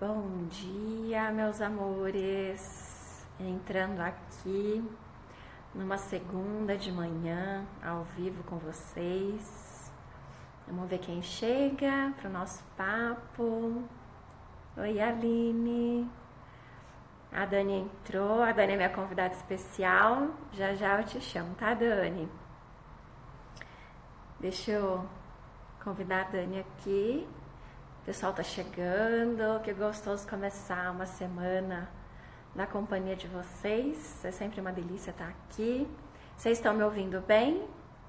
Bom dia, meus amores. Entrando aqui numa segunda de manhã, ao vivo com vocês. Vamos ver quem chega para o nosso papo. Oi, Aline. A Dani entrou. A Dani é minha convidada especial. Já já eu te chamo, tá, Dani? Deixa eu convidar a Dani aqui. O pessoal tá chegando, que gostoso começar uma semana na companhia de vocês. É sempre uma delícia estar aqui. Vocês estão me ouvindo bem?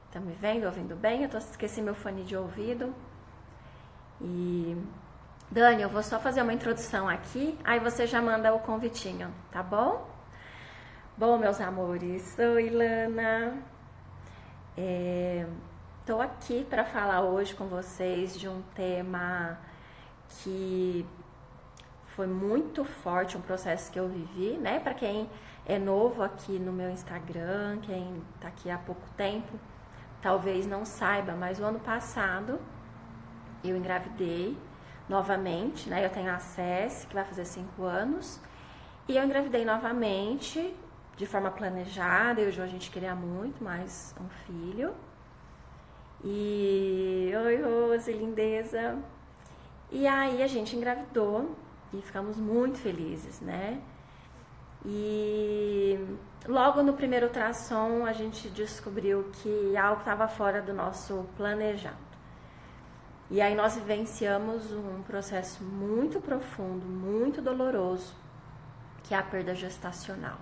Estão me vendo, ouvindo bem? Eu esqueci meu fone de ouvido. E Dani, eu vou só fazer uma introdução aqui, aí você já manda o convitinho, tá bom? Bom, meus amores, oi, Lana. Tô aqui para falar hoje com vocês de um tema que foi muito forte, um processo que eu vivi, né? Para quem é novo aqui no meu Instagram, quem tá aqui há pouco tempo, talvez não saiba, mas o ano passado eu engravidei novamente, né? Eu tenho a Cessi, que vai fazer 5 anos, e eu engravidei novamente, de forma planejada. Eu e o João, a gente queria muito mais um filho. E oi, Rose, lindeza. E aí a gente engravidou e ficamos muito felizes, né? E logo no primeiro ultrassom a gente descobriu que algo estava fora do nosso planejado. E aí nós vivenciamos um processo muito profundo, muito doloroso, que é a perda gestacional.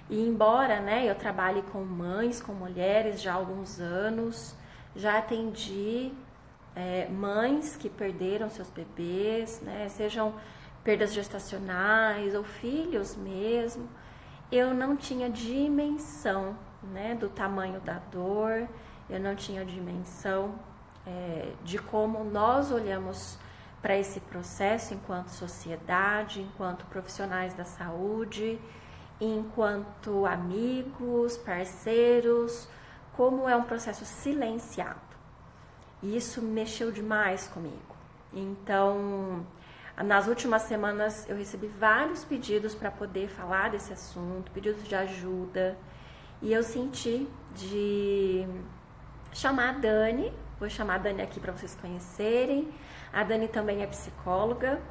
E embora, né, eu trabalhe com mães, com mulheres já há alguns anos, já atendi mães que perderam seus bebês, né, sejam perdas gestacionais ou filhos mesmo. Eu não tinha dimensão, né, do tamanho da dor, eu não tinha dimensão de como nós olhamos para esse processo enquanto sociedade, enquanto profissionais da saúde, enquanto amigos, parceiros, como é um processo silenciado. E isso mexeu demais comigo. Então, nas últimas semanas eu recebi vários pedidos para poder falar desse assunto, pedidos de ajuda. E eu senti de chamar a Dani. Vou chamar a Dani aqui para vocês conhecerem. A Dani também é psicóloga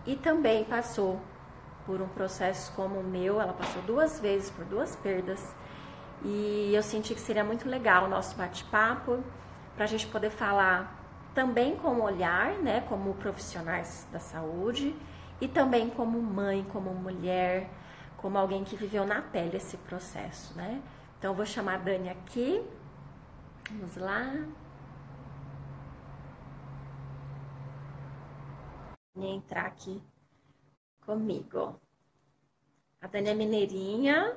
e também passou por um processo como o meu. Ela passou 2 vezes por 2 perdas. E eu senti que seria muito legal o nosso bate-papo, para a gente poder falar também com o olhar, né, como profissionais da saúde, e também como mãe, como mulher, como alguém que viveu na pele esse processo, né? Então eu vou chamar a Dani aqui. Vamos lá. Vou entrar aqui comigo. A Dani é mineirinha.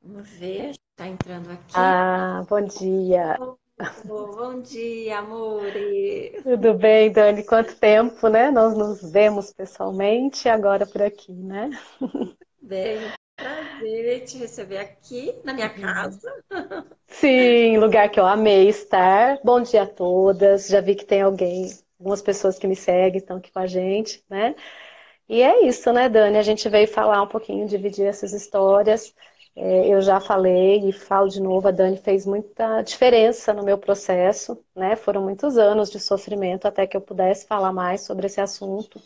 Vamos ver, está entrando aqui. Bom dia. Bom dia, amore. Tudo bem, Dani? Quanto tempo, né? Nós nos vemos pessoalmente, agora por aqui, né? Bem, prazer te receber aqui na minha casa. Sim, lugar que eu amei estar. Bom dia a todas. Já vi que tem algumas pessoas que me seguem, estão aqui com a gente, né? E é isso, né, Dani? A gente veio falar um pouquinho, dividir essas histórias. Eu já falei e falo de novo, a Dani fez muita diferença no meu processo, né? Foram muitos anos de sofrimento até que eu pudesse falar mais sobre esse assunto.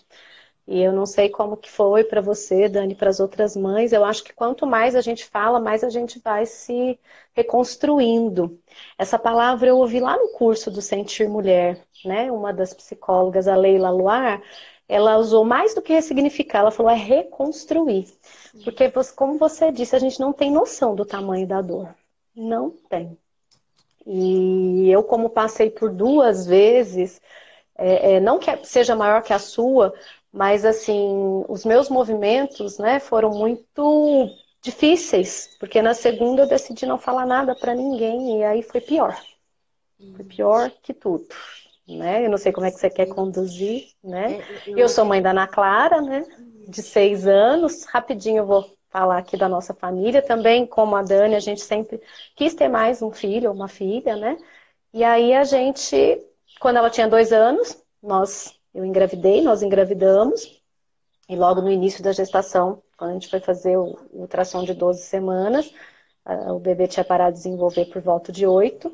E eu não sei como que foi para você, Dani, para as outras mães. Eu acho que quanto mais a gente fala, mais a gente vai se reconstruindo. Essa palavra eu ouvi lá no curso do Sentir Mulher, né? Uma das psicólogas, a Leila Luar, ela usou mais do que ressignificar, ela falou é reconstruir. Porque, como você disse, a gente não tem noção do tamanho da dor. Não tem. E eu, como passei por 2 vezes, não que seja maior que a sua, mas assim, os meus movimentos, né, foram muito difíceis, porque na segunda eu decidi não falar nada para ninguém e aí foi pior que tudo, né? Eu não sei como é que você quer conduzir, né? Eu Eu sou mãe da Ana Clara, né, de 6 anos. Rapidinho eu vou falar aqui da nossa família também, como a Dani, a gente sempre quis ter mais um filho ou uma filha, né? E aí a gente, quando ela tinha 2 anos, nós eu engravidei, nós engravidamos, e logo no início da gestação, quando a gente foi fazer o ultrassom de 12 semanas, o bebê tinha parado de desenvolver por volta de 8,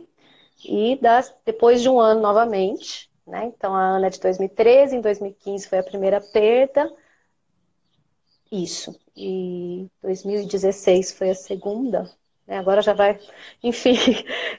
e depois de um ano novamente, né? Então a Ana é de 2013, em 2015 foi a primeira perda, isso, e 2016 foi a segunda, né? Agora já vai, enfim,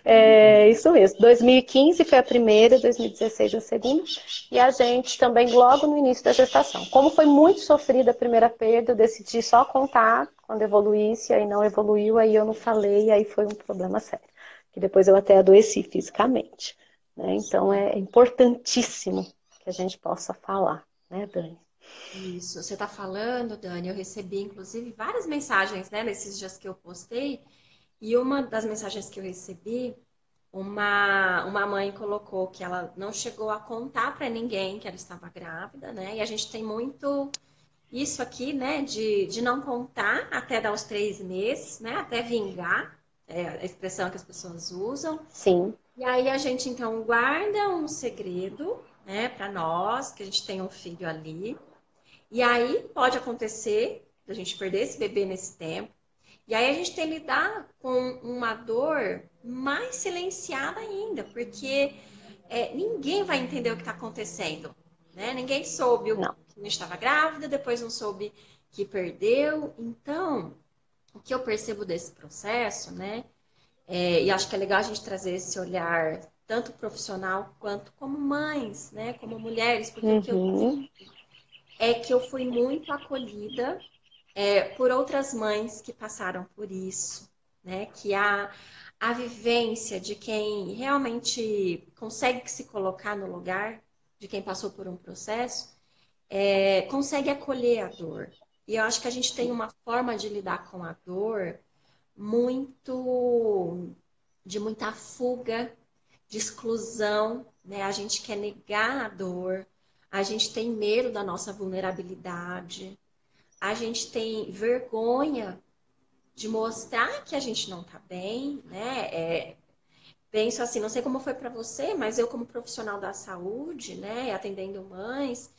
é isso mesmo. 2015 foi a primeira, 2016 a segunda, e a gente também logo no início da gestação. Como foi muito sofrida a primeira perda, eu decidi só contar quando evoluísse, aí não evoluiu, aí eu não falei, aí foi um problema sério, que depois eu até adoeci fisicamente, né? Então é importantíssimo que a gente possa falar, né, Dani? Isso, você está falando, Dani, eu recebi inclusive várias mensagens, né, nesses dias que eu postei, e uma das mensagens que eu recebi, uma mãe colocou que ela não chegou a contar para ninguém que ela estava grávida, né, e a gente tem muito isso aqui, né, de não contar até dar os 3 meses, né, até vingar, é a expressão que as pessoas usam. Sim. E aí a gente então guarda um segredo, né, para nós, que a gente tem um filho ali. E aí pode acontecer a gente perder esse bebê nesse tempo. E aí a gente tem que lidar com uma dor mais silenciada ainda, porque ninguém vai entender o que está acontecendo, né? Ninguém soube Não. que não estava grávida, depois não soube que perdeu. Então, o que eu percebo desse processo, né? E acho que é legal a gente trazer esse olhar tanto profissional quanto como mães, né? Como mulheres, porque o que eu Uhum. é que eu fui muito acolhida por outras mães que passaram por isso, né? Que a vivência de quem realmente consegue se colocar no lugar de quem passou por um processo, consegue acolher a dor. E eu acho que a gente tem uma forma de lidar com a dor muito de muita fuga, de exclusão, né? A gente quer negar a dor, a gente tem medo da nossa vulnerabilidade, a gente tem vergonha de mostrar que a gente não tá bem, né? Penso assim, não sei como foi para você, mas eu como profissional da saúde, né, atendendo mães,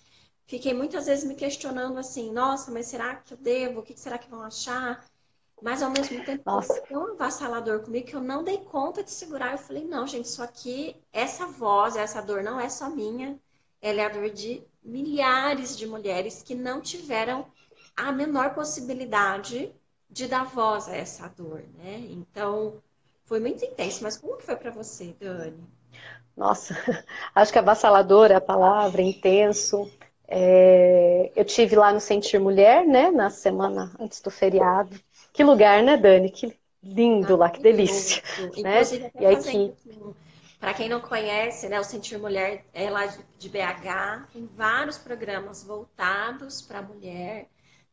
fiquei muitas vezes me questionando assim, nossa, mas será que eu devo? O que será que vão achar? Mas ao mesmo tempo foi Nossa, tão avassalador comigo que eu não dei conta de segurar. Eu falei, não, gente, isso aqui, essa voz, essa dor não é só minha, ela é a dor de milhares de mulheres que não tiveram a menor possibilidade de dar voz a essa dor, né? Então, foi muito intenso. Mas como que foi para você, Dani? nossa, acho que avassaladora é a palavra, intenso. Eu tive lá no Sentir Mulher, né, na semana antes do feriado. Que lugar, né, Dani? Que lindo lá, que delícia, Maravilhoso. né? Inclusive, até E aí fazendo que, aqui, para quem não conhece, né, o Sentir Mulher é lá de BH, tem vários programas voltados para a mulher.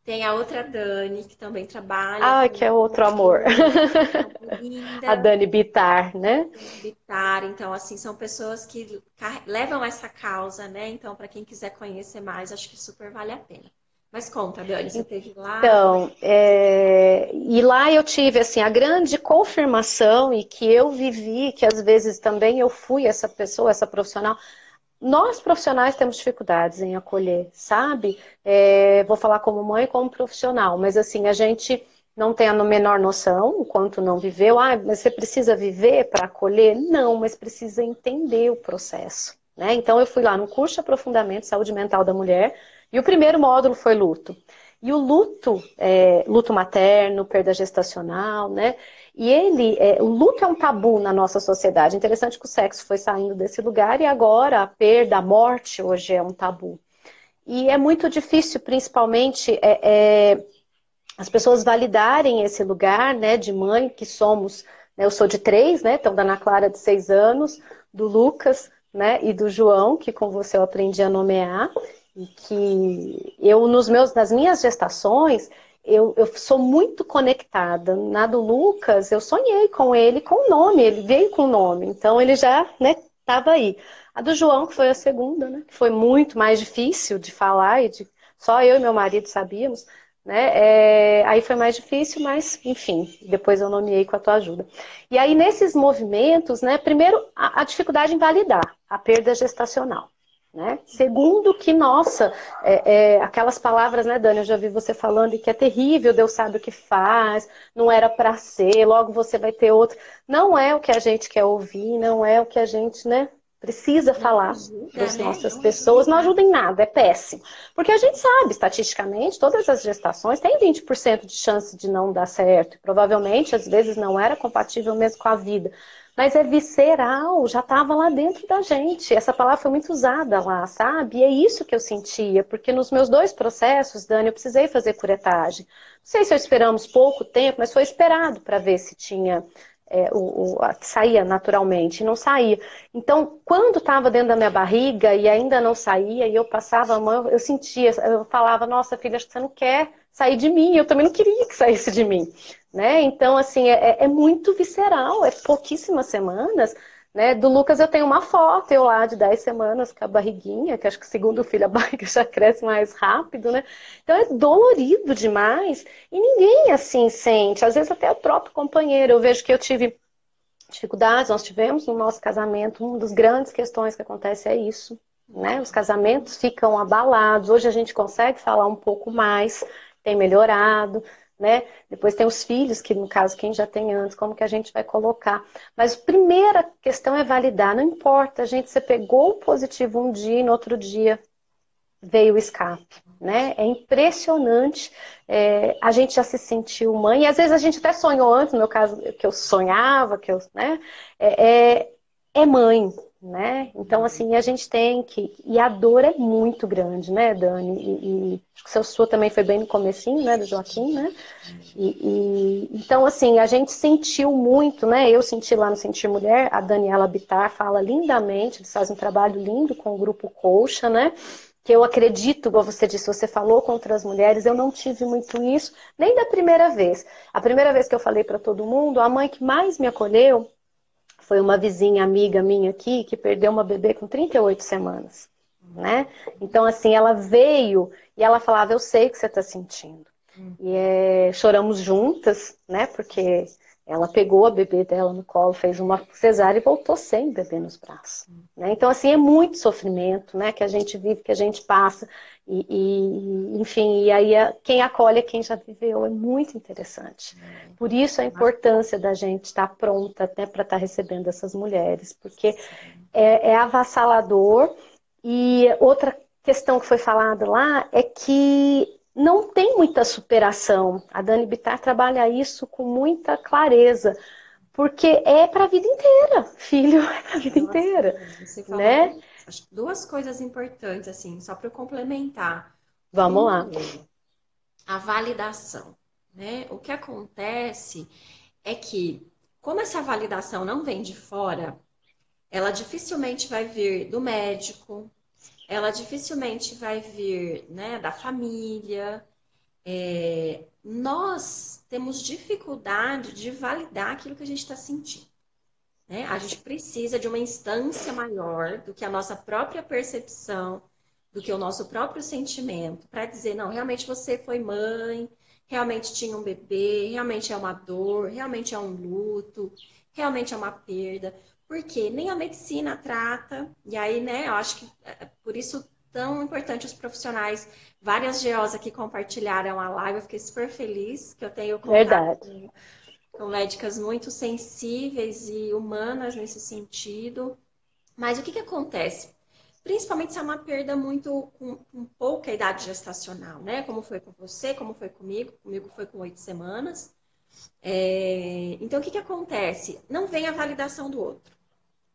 Tem a outra Dani, que também trabalha ah, com que é outro amor. A linda, Dani Bittar, né? Bitar. Então, assim, são pessoas que levam essa causa, né? Então, para quem quiser conhecer mais, acho que super vale a pena. Mas conta, Dani, você teve lá? Então, e lá eu tive assim a grande confirmação e que eu vivi, que às vezes também eu fui essa pessoa, essa profissional. Nós profissionais temos dificuldades em acolher, sabe? Vou falar como mãe e como profissional, mas assim, a gente não tem a menor noção, enquanto não viveu. Ah, mas você precisa viver para acolher? Não, mas precisa entender o processo, né? Então eu fui lá no curso de aprofundamento de saúde mental da mulher e o primeiro módulo foi luto. E o luto, luto materno, perda gestacional, né? E o luto é um tabu na nossa sociedade. Interessante que o sexo foi saindo desse lugar e agora a perda, a morte hoje é um tabu. E é muito difícil, principalmente, as pessoas validarem esse lugar, né, de mãe que somos. Né, eu sou de 3, né? Então, da Ana Clara de 6 anos, do Lucas, né, e do João, que com você eu aprendi a nomear. E que eu, nas minhas gestações, eu sou muito conectada. Na do Lucas, eu sonhei com ele com o nome, ele veio com o nome, então ele já, né, estava aí. A do João, que foi a segunda, né, que foi muito mais difícil de falar, só eu e meu marido sabíamos, né, aí foi mais difícil, mas enfim, depois eu nomeei com a tua ajuda. E aí nesses movimentos, né, primeiro a dificuldade em validar a perda gestacional. né? Segundo que, nossa, aquelas palavras, né, Dani, eu já vi você falando e que é terrível, Deus sabe o que faz, não era para ser, logo você vai ter outro. Não é o que a gente quer ouvir, não é o que a gente, né, precisa Não falar para ajuda, as né? nossas Não ajuda pessoas, em não nada. ajuda em nada, é péssimo. Porque a gente sabe, estatisticamente, todas as gestações têm 20% de chance de não dar certo. Provavelmente, às vezes, não era compatível mesmo com a vida. Mas é visceral, já estava lá dentro da gente. Essa palavra foi muito usada lá, sabe? E é isso que eu sentia, porque nos meus 2 processos, Dani, eu precisei fazer curetagem. Não sei se eu esperamos pouco tempo, mas foi esperado para ver se tinha saía naturalmente, e não saía. Então, quando estava dentro da minha barriga e ainda não saía, e eu passava a mão, eu sentia, eu falava, nossa filha, acho que você não quer sair de mim, eu também não queria que saísse de mim. Né? Então, assim, é muito visceral, é pouquíssimas semanas. Né? Do Lucas eu tenho uma foto, eu lá de 10 semanas com a barriguinha, que acho que segundo o filho a barriga já cresce mais rápido, né? Então é dolorido demais e ninguém assim sente, às vezes até o próprio companheiro. Eu vejo que eu tive dificuldades, nós tivemos no nosso casamento, uma das grandes questões que acontece é isso, né? Os casamentos ficam abalados, hoje a gente consegue falar um pouco mais, tem melhorado, né? Depois tem os filhos, que no caso quem já tem antes, como que a gente vai colocar? Mas a primeira questão é validar, não importa, a gente, você pegou o positivo um dia e no outro dia veio o escape, né? É impressionante, a gente já se sentiu mãe, e às vezes a gente até sonhou antes, no meu caso, que eu sonhava, né? É, é mãe, né? Então, assim, a gente tem que... E a dor é muito grande, né, Dani? Acho que a sua também foi bem no comecinho, né, do Joaquim, né? Então, assim, a gente sentiu muito, né? Eu senti lá no Sentir Mulher, a Daniela Bittar fala lindamente, eles fazem um trabalho lindo com o grupo Colcha, né? Que eu acredito, como você disse, você falou com outras mulheres, eu não tive muito isso, nem da primeira vez. A primeira vez que eu falei para todo mundo, a mãe que mais me acolheu foi uma vizinha amiga minha aqui, que perdeu uma bebê com 38 semanas, né? Então, assim, ela veio e ela falava, eu sei o que você está sentindo. E choramos juntas, né? Porque ela pegou a bebê dela no colo, fez uma cesárea e voltou sem bebê nos braços. Né? Então, assim, é muito sofrimento, né? Que a gente vive, que a gente passa. Enfim, e aí quem acolhe é quem já viveu. É muito interessante. Por isso a importância da gente estar pronta, né, para estar recebendo essas mulheres, porque é avassalador. E outra questão que foi falada lá é que não tem muita superação. A Dani Bittar trabalha isso com muita clareza, porque é para a vida inteira, filho, é para a vida Nossa, inteira, você falou né? acho que duas coisas importantes, assim, só para eu complementar. Vamos lá. Primeiro, a validação, né? O que acontece é que, como essa validação não vem de fora, ela dificilmente vai vir do médico, ela dificilmente vai vir, né, da família. Nós temos dificuldade de validar aquilo que a gente está sentindo. Né? A gente precisa de uma instância maior do que a nossa própria percepção, do que o nosso próprio sentimento, para dizer, não, realmente você foi mãe, realmente tinha um bebê, realmente é uma dor, realmente é um luto, realmente é uma perda. Porque nem a medicina trata, e aí, né, eu acho que é por isso tão importante os profissionais. Várias GOs aqui compartilharam a live, eu fiquei super feliz que eu tenho contato Verdade. com médicas muito sensíveis e humanas nesse sentido. Mas o que acontece? Principalmente se é uma perda muito com pouca idade gestacional, né? Como foi com você, como foi comigo. Comigo foi com 8 semanas. Então, o que acontece? Não vem a validação do outro.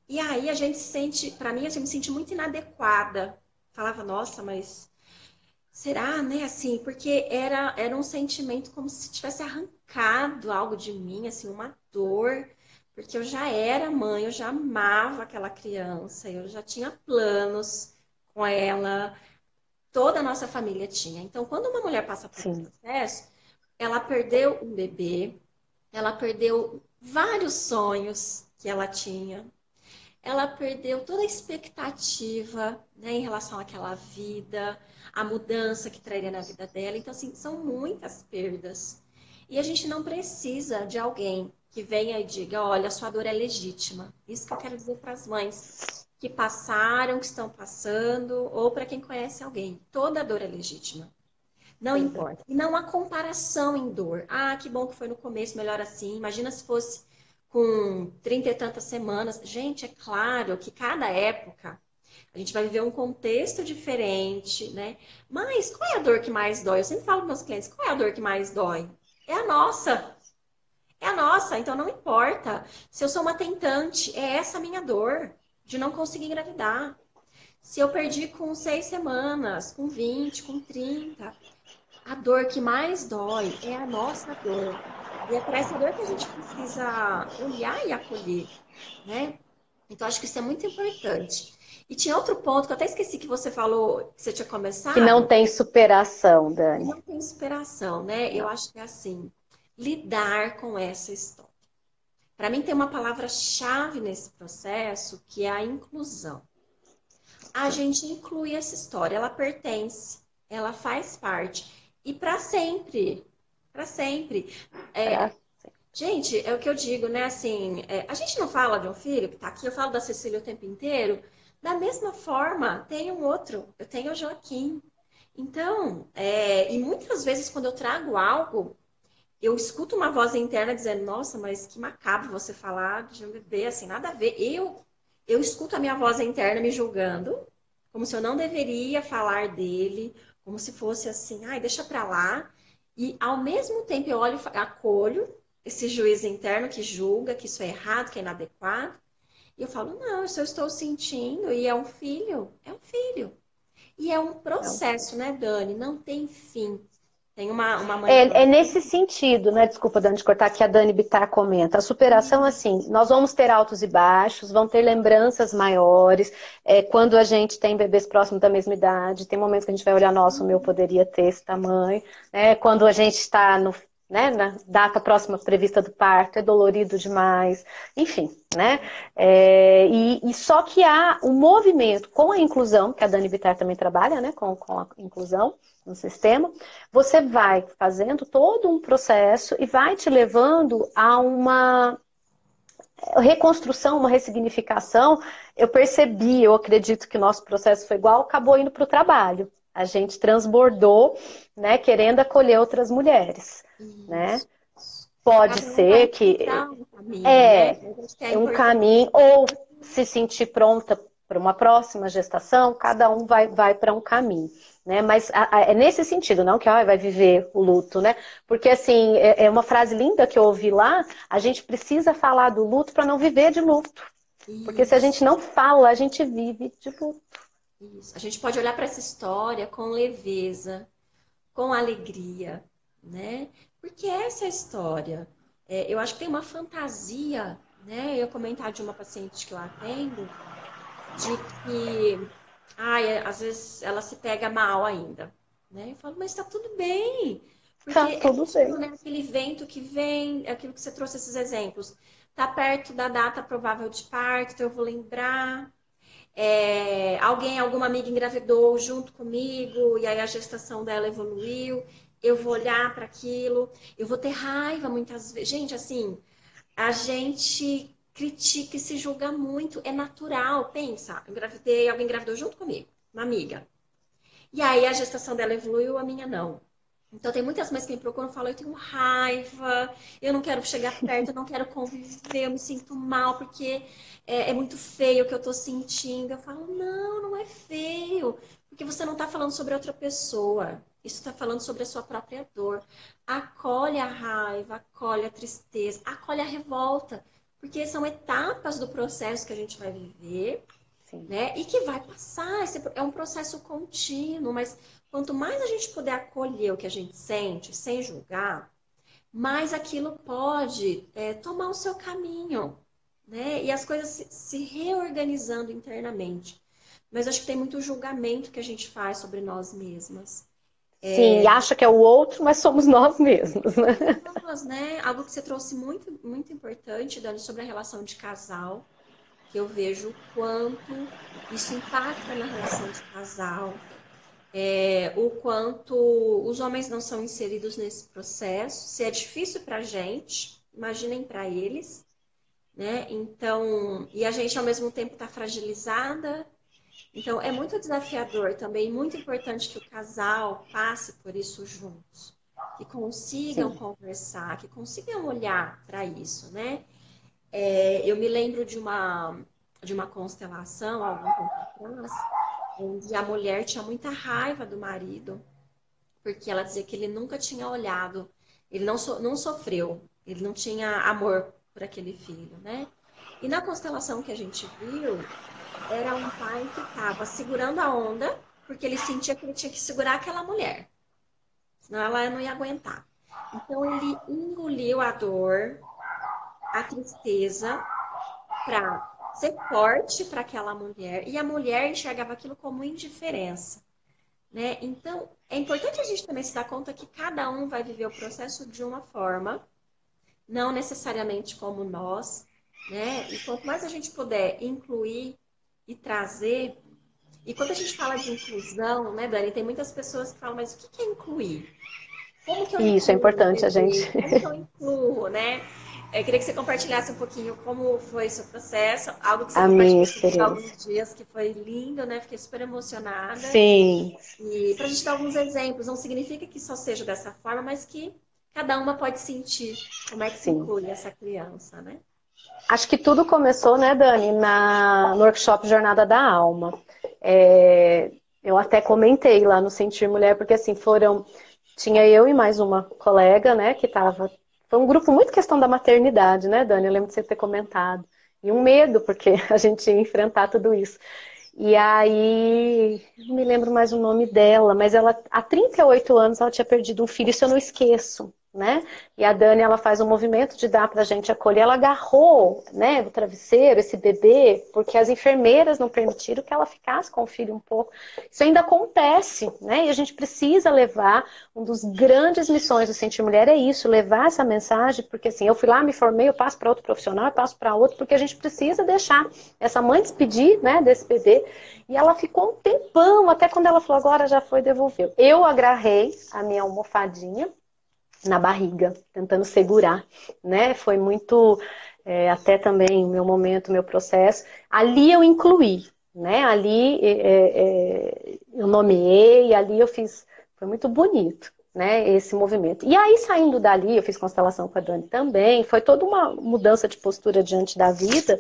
E aí a gente se sente, para mim, eu me senti muito inadequada. Falava, nossa, mas será, né? Assim, porque era um sentimento como se tivesse arrancado algo de mim, assim, uma dor, porque eu já era mãe, eu já amava aquela criança, eu já tinha planos com ela, toda a nossa família tinha. Então, quando uma mulher passa por um Sim. processo, ela perdeu um bebê, ela perdeu vários sonhos que ela tinha, ela perdeu toda a expectativa, né, em relação àquela vida, a mudança que traria na vida dela. Então, assim, são muitas perdas. E a gente não precisa de alguém que venha e diga, olha, sua dor é legítima. Isso que eu quero dizer para as mães. que passaram, que estão passando, ou para quem conhece alguém. Toda dor é legítima. Não Verdade. importa. E não há comparação em dor. Ah, que bom que foi no começo, melhor assim. Imagina se fosse com 30 e tantas semanas. Gente, é claro que cada época a gente vai viver um contexto diferente, né? Mas qual é a dor que mais dói? Eu sempre falo para meus clientes, qual é a dor que mais dói? É a nossa. É a nossa, então não importa. Se eu sou uma tentante, é essa a minha dor de não conseguir engravidar. Se eu perdi com 6 semanas, com 20, com 30, a dor que mais dói é a nossa dor. E é para essa dor que a gente precisa olhar e acolher, né? Então, acho que isso é muito importante. E tinha outro ponto que eu até esqueci que você falou, que você tinha Que não começado, tem superação, que Dani. não tem superação, né? Eu Não. acho que é assim, lidar com essa história. Para mim, tem uma palavra-chave nesse processo que é a inclusão. A Sim. gente inclui essa história, ela pertence, ela faz parte. E para sempre, para sempre. Pra... Gente, é o que eu digo, né? Assim, a gente não fala de um filho que tá aqui, eu falo da Cecília o tempo inteiro. Da mesma forma, tem um outro, eu tenho o Joaquim. Então, e muitas vezes quando eu trago algo, eu escuto uma voz interna dizendo, nossa, mas que macabro você falar de um bebê, assim, nada a ver. Eu escuto a minha voz interna me julgando, como se eu não deveria falar dele, como se fosse assim, ai, deixa pra lá. E ao mesmo tempo eu olho e acolho esse juiz interno que julga que isso é errado, que é inadequado. E eu falo, não, isso eu estou sentindo, e é um filho, é um filho. E é um Não. processo, né, Dani? Não tem fim. Tem uma mãe que ela É nesse sentido, né? Desculpa, Dani, de cortar, que a Dani Bittar comenta. A superação, assim, nós vamos ter altos e baixos, vão ter lembranças maiores. Quando a gente tem bebês próximos da mesma idade, tem momentos que a gente vai olhar, nossa, o meu poderia ter esse tamanho. Né? Quando a gente está no, né, na data próxima prevista do parto, é dolorido demais. Enfim, né? E só que há um movimento com a inclusão, que a Dani Bittar também trabalha, né? Com a inclusão no sistema, você vai fazendo todo um processo e vai te levando a uma reconstrução, uma ressignificação. Eu percebi, eu acredito que o nosso processo foi igual, acabou indo para o trabalho. A gente transbordou, né, querendo acolher outras mulheres, né? Isso. Pode Cada um vai ser que encontrar um caminho, né? é Mas acho que é um importante. caminho, ou se sentir pronta para uma próxima gestação, cada um vai para um caminho. Né? Mas é nesse sentido, não que vai viver o luto, né? Porque assim, é uma frase linda que eu ouvi lá, a gente precisa falar do luto para não viver de luto. Porque se a Isso, gente não fala, a gente vive de luto. isso. A gente pode olhar para essa história com leveza, com alegria, né? Porque essa é a história. Eu acho que tem uma fantasia, né? Eu ia comentar de uma paciente que eu atendo, de que, ai, às vezes ela se pega mal ainda, né? Eu falo, mas está tudo bem, porque Tá é tudo aquilo, bem. né? Aquele vento que vem, é aquilo que você trouxe esses exemplos. Tá perto da data provável de parto, então eu vou lembrar. Alguma amiga engravidou junto comigo e aí a gestação dela evoluiu. Eu vou olhar para aquilo, eu vou ter raiva muitas vezes. Gente, assim, a gente critica e se julga muito, é natural. Pensa, eu engravidei, alguém engravidou junto comigo, uma amiga. E aí a gestação dela evoluiu, a minha não. Então tem muitas mães que me procuram e falam, eu tenho raiva, eu não quero chegar perto, eu não quero conviver, eu me sinto mal porque é muito feio o que eu tô sentindo. Eu falo, não, não é feio, porque você não tá falando sobre outra pessoa. Isso está falando sobre a sua própria dor. Acolhe a raiva, acolhe a tristeza, acolhe a revolta, porque são etapas do processo que a gente vai viver, Sim. né? E que vai passar. É um processo contínuo, mas quanto mais a gente puder acolher o que a gente sente, sem julgar, mais aquilo pode tomar o seu caminho, né? E as coisas se reorganizando internamente. Mas acho que tem muito julgamento que a gente faz sobre nós mesmas. Sim, e acha que é o outro, mas somos nós mesmos, né? Nós, né? Algo que você trouxe muito, muito importante, Dani, sobre a relação de casal, que eu vejo o quanto isso impacta na relação de casal, o quanto os homens não são inseridos nesse processo. Se é difícil para a gente, imaginem para eles. né? Então, e a gente ao mesmo tempo está fragilizada. Então, é muito desafiador também, muito importante que o casal passe por isso juntos, que consigam Sim. conversar, que consigam olhar para isso, né? Eu me lembro de uma constelação, algum tempo atrás, onde a mulher tinha muita raiva do marido, porque ela dizia que ele nunca tinha olhado, ele não sofreu, ele não tinha amor por aquele filho, né? E na constelação que a gente viu, era um pai que estava segurando a onda, porque ele sentia que ele tinha que segurar aquela mulher, senão ela não ia aguentar. Então ele engoliu a dor, a tristeza, para ser forte para aquela mulher, e a mulher enxergava aquilo como indiferença, né? Então é importante a gente também se dar conta que cada um vai viver o processo de uma forma, não necessariamente como nós, né? E quanto mais a gente puder incluir e trazer. E quando a gente fala de inclusão, né, Dani, tem muitas pessoas que falam, mas o que é incluir? Como que eu E isso é incluo meu importante, a gente. bebê? Como que eu incluo, né? Eu queria que você compartilhasse um pouquinho como foi o seu processo, algo que você A minha compartilhou comigo há experiência. alguns dias, que foi lindo, né? Fiquei super emocionada. Sim, E para a gente dar alguns exemplos, não significa que só seja dessa forma, mas que cada uma pode sentir como é que se sim. inclui essa criança, né? Acho que tudo começou, né, Dani, no workshop Jornada da Alma. Eu até comentei lá no Sentir Mulher, porque assim, tinha eu e mais uma colega, né, que tava. Foi um grupo muito questão da maternidade, né, Dani? Eu lembro de você ter comentado. E um medo, porque a gente ia enfrentar tudo isso. E aí, eu não me lembro mais o nome dela, mas ela, há 38 anos, ela tinha perdido um filho, isso eu não esqueço, né? E a Dani, ela faz um movimento de dar pra gente acolher, ela agarrou, né, o travesseiro, esse bebê, porque as enfermeiras não permitiram que ela ficasse com o filho um pouco. Isso ainda acontece, né? E a gente precisa levar, um dos grandes missões do Sentir Mulher é isso, levar essa mensagem, porque assim, eu fui lá, me formei, eu passo para outro profissional, eu passo para outro, porque a gente precisa deixar essa mãe despedir, né, desse bebê. E ela ficou um tempão, até quando ela falou, agora já foi, devolveu. Eu agarrei a minha almofadinha na barriga, tentando segurar, né? Foi muito, até também meu momento, meu processo. Ali eu incluí, né? Ali eu nomeei, ali eu fiz, foi muito bonito, né? Esse movimento. E aí, saindo dali, eu fiz constelação com a Dani também, foi toda uma mudança de postura diante da vida,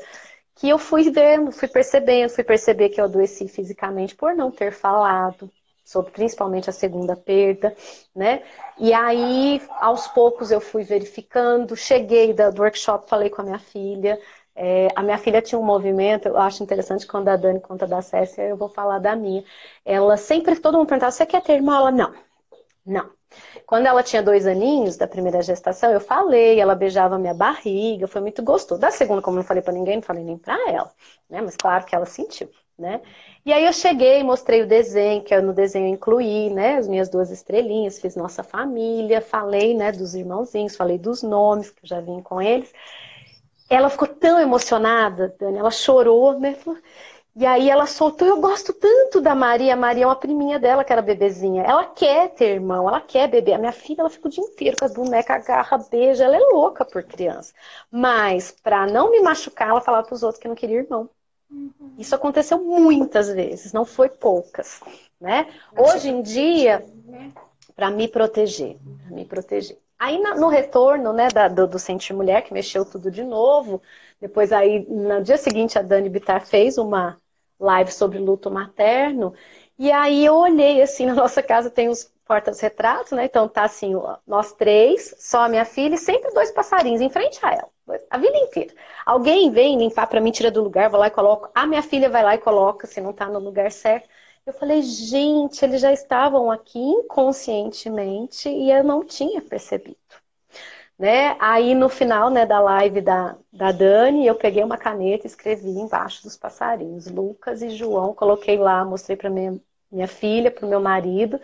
que eu fui vendo, fui perceber que eu adoeci fisicamente por não ter falado sobre principalmente a segunda perda, né? E aí, aos poucos, eu fui verificando, cheguei do workshop, falei com a minha filha. A minha filha tinha um movimento, eu acho interessante quando a Dani conta da Cécia, eu vou falar da minha. Ela sempre, todo mundo perguntava, você quer ter irmã? Ela, não, não. Quando ela tinha 2 aninhos, da primeira gestação, eu falei, ela beijava minha barriga, foi muito gostoso. Da segunda, como eu não falei pra ninguém, não falei nem pra ela, né? Mas claro que ela sentiu, né? E aí eu cheguei, mostrei o desenho, que eu no desenho incluí, né? As minhas 2 estrelinhas, fiz nossa família, falei, né, dos irmãozinhos, falei dos nomes, que eu já vim com eles. Ela ficou tão emocionada, Dani, ela chorou, né? E aí ela soltou, eu gosto tanto da Maria. A Maria é uma priminha dela, que era bebezinha. Ela quer ter irmão, ela quer beber. A minha filha, ela fica o dia inteiro com as bonecas, agarra, beija. Ela é louca por criança. Mas, pra não me machucar, ela falava pros outros que não queria irmão. Isso aconteceu muitas vezes, não foi poucas, né? Pra te Hoje em dia, proteger, né? para me proteger, para me proteger. Aí no retorno, né, do Sentir Mulher, que mexeu tudo de novo, depois aí, no dia seguinte, a Dani Bittar fez uma live sobre luto materno, e aí eu olhei, assim, na nossa casa tem os portas-retratos, né, então tá assim, nós 3, só a minha filha e sempre 2 passarinhos em frente a ela, a vida inteira. Alguém vem limpar para mim, tira do lugar, vou lá e coloco, a minha filha vai lá e coloca, se não tá no lugar certo. Eu falei, gente, eles já estavam aqui inconscientemente e eu não tinha percebido, né? Aí no final, né, da live da Dani, eu peguei uma caneta e escrevi embaixo dos passarinhos, Lucas e João, coloquei lá, mostrei para minha filha, para o meu marido.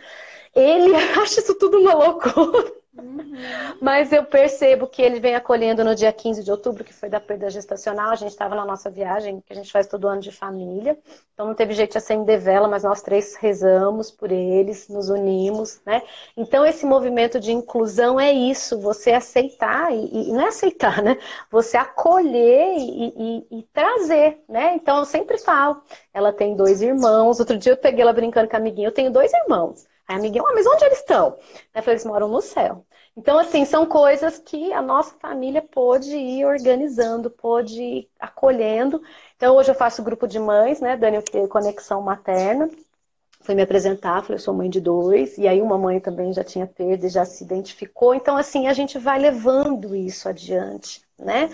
Ele acha isso tudo uma loucura. Uhum. Mas eu percebo que ele vem acolhendo no dia 15 de outubro, que foi da perda gestacional. A gente estava na nossa viagem, que a gente faz todo ano de família. Então não teve jeito de acender vela, mas nós três rezamos por eles, nos unimos, né? Então esse movimento de inclusão é isso, você aceitar, e não é aceitar, né? Você acolher e trazer, né? Então eu sempre falo, ela tem 2 irmãos. Outro dia eu peguei ela brincando com a amiguinha, eu tenho 2 irmãos. Aí a amiguinha, mas onde eles estão? Eu falei, eles moram no céu. Então, assim, são coisas que a nossa família pôde ir organizando, pôde ir acolhendo. Então, hoje eu faço grupo de mães, né? Dani, eu criei Conexão Materna. Fui me apresentar, falei, eu sou mãe de 2. E aí uma mãe também já tinha perda e já se identificou. Então, assim, a gente vai levando isso adiante, né?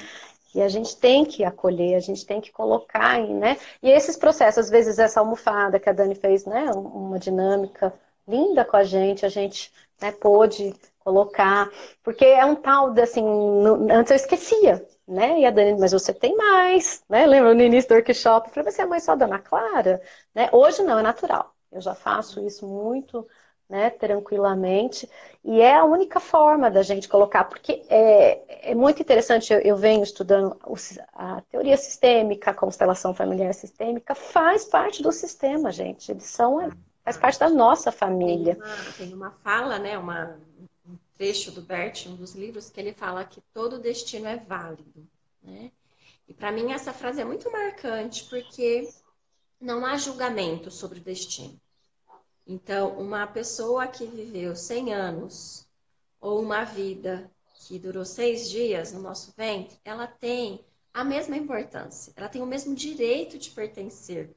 E a gente tem que acolher, a gente tem que colocar, né? E esses processos, às vezes essa almofada que a Dani fez, né? Uma dinâmica linda com a gente, né, pôde colocar, porque é um tal de assim, antes eu esquecia, né? E a Dani, mas você tem mais, né? Lembra no início do workshop, eu falei, você é mãe só da Ana Clara, né? Hoje não, é natural. Eu já faço isso muito, né, tranquilamente, e é a única forma da gente colocar, porque é muito interessante, eu venho estudando a teoria sistêmica, a constelação familiar sistêmica, faz parte do sistema, gente, eles são, faz parte da nossa família. Tem uma fala, né, um trecho do Bert, um dos livros, que ele fala que todo destino é válido, né? E para mim essa frase é muito marcante, porque não há julgamento sobre o destino. Então, uma pessoa que viveu 100 anos ou uma vida que durou 6 dias no nosso ventre, ela tem a mesma importância, ela tem o mesmo direito de pertencer.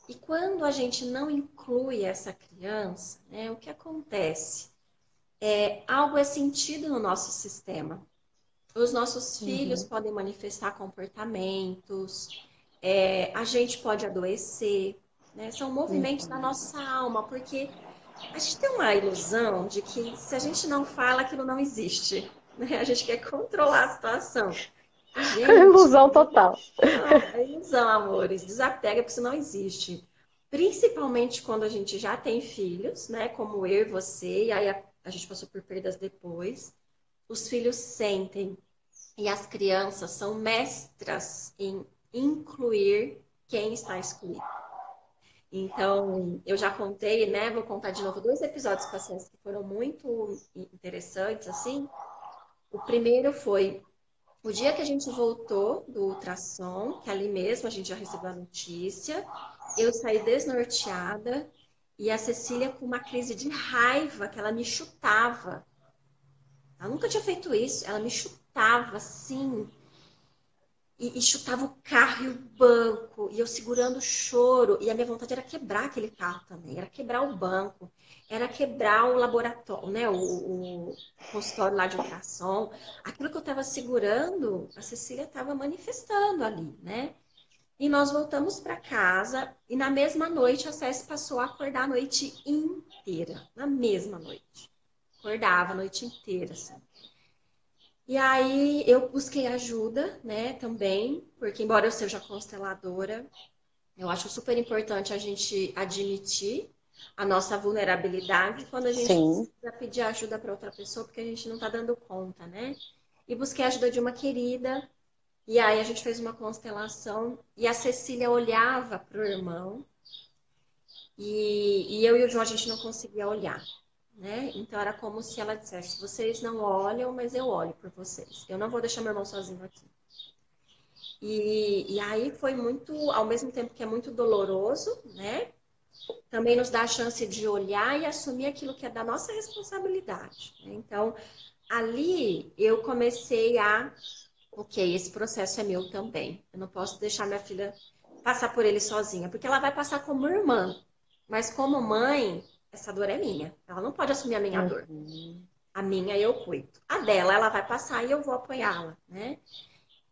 E quando a gente não inclui essa criança, né, o que acontece? Algo é sentido no nosso sistema. Os nossos filhos podem manifestar comportamentos, a gente pode adoecer, né? São movimentos da nossa alma, porque a gente tem uma ilusão de que se a gente não fala, aquilo não existe, né? A gente quer controlar a situação. E, gente, Ilusão total. não, é ilusão, amores. Desapega, porque isso não existe. Principalmente quando a gente já tem filhos, né? Como eu e você, e aí a gente passou por perdas depois. Os filhos sentem. E as crianças são mestras em incluir quem está excluído. Então, eu já contei, né? Vou contar de novo 2 episódios pacientes que foram muito interessantes, assim. O primeiro foi o dia que a gente voltou do ultrassom, que ali mesmo a gente já recebeu a notícia, eu saí desnorteada e a Cecília com uma crise de raiva, que ela me chutava. Ela nunca tinha feito isso, ela me chutava assim, e chutava o carro e o banco, e eu segurando o choro, e a minha vontade era quebrar aquele carro também, era quebrar o banco, era quebrar o laboratório, né, o consultório lá de ultrassom. Aquilo que eu estava segurando, a Cecília estava manifestando ali, né? E nós voltamos para casa, e na mesma noite a Cécia passou a acordar a noite inteira, na mesma noite. Acordava a noite inteira, assim. E aí eu busquei ajuda, né, também, porque embora eu seja consteladora, eu acho super importante a gente admitir a nossa vulnerabilidade quando a gente Sim. precisa pedir ajuda para outra pessoa, porque a gente não está dando conta, né? E busquei a ajuda de uma querida, e aí a gente fez uma constelação, e a Cecília olhava para o irmão, e eu e o João a gente não conseguia olhar. Né? Então era como se ela dissesse: vocês não olham, mas eu olho por vocês. Eu não vou deixar meu irmão sozinho aqui. E aí foi muito, ao mesmo tempo que é muito doloroso, né? Também nos dá a chance de olhar e assumir aquilo que é da nossa responsabilidade. Né? Então, ali eu comecei ok, esse processo é meu também. Eu não posso deixar minha filha passar por ele sozinha, porque ela vai passar como irmã. Mas como mãe, essa dor é minha. Ela não pode assumir a minha dor. A minha eu cuido. A dela, ela vai passar e eu vou apoiá-la, né?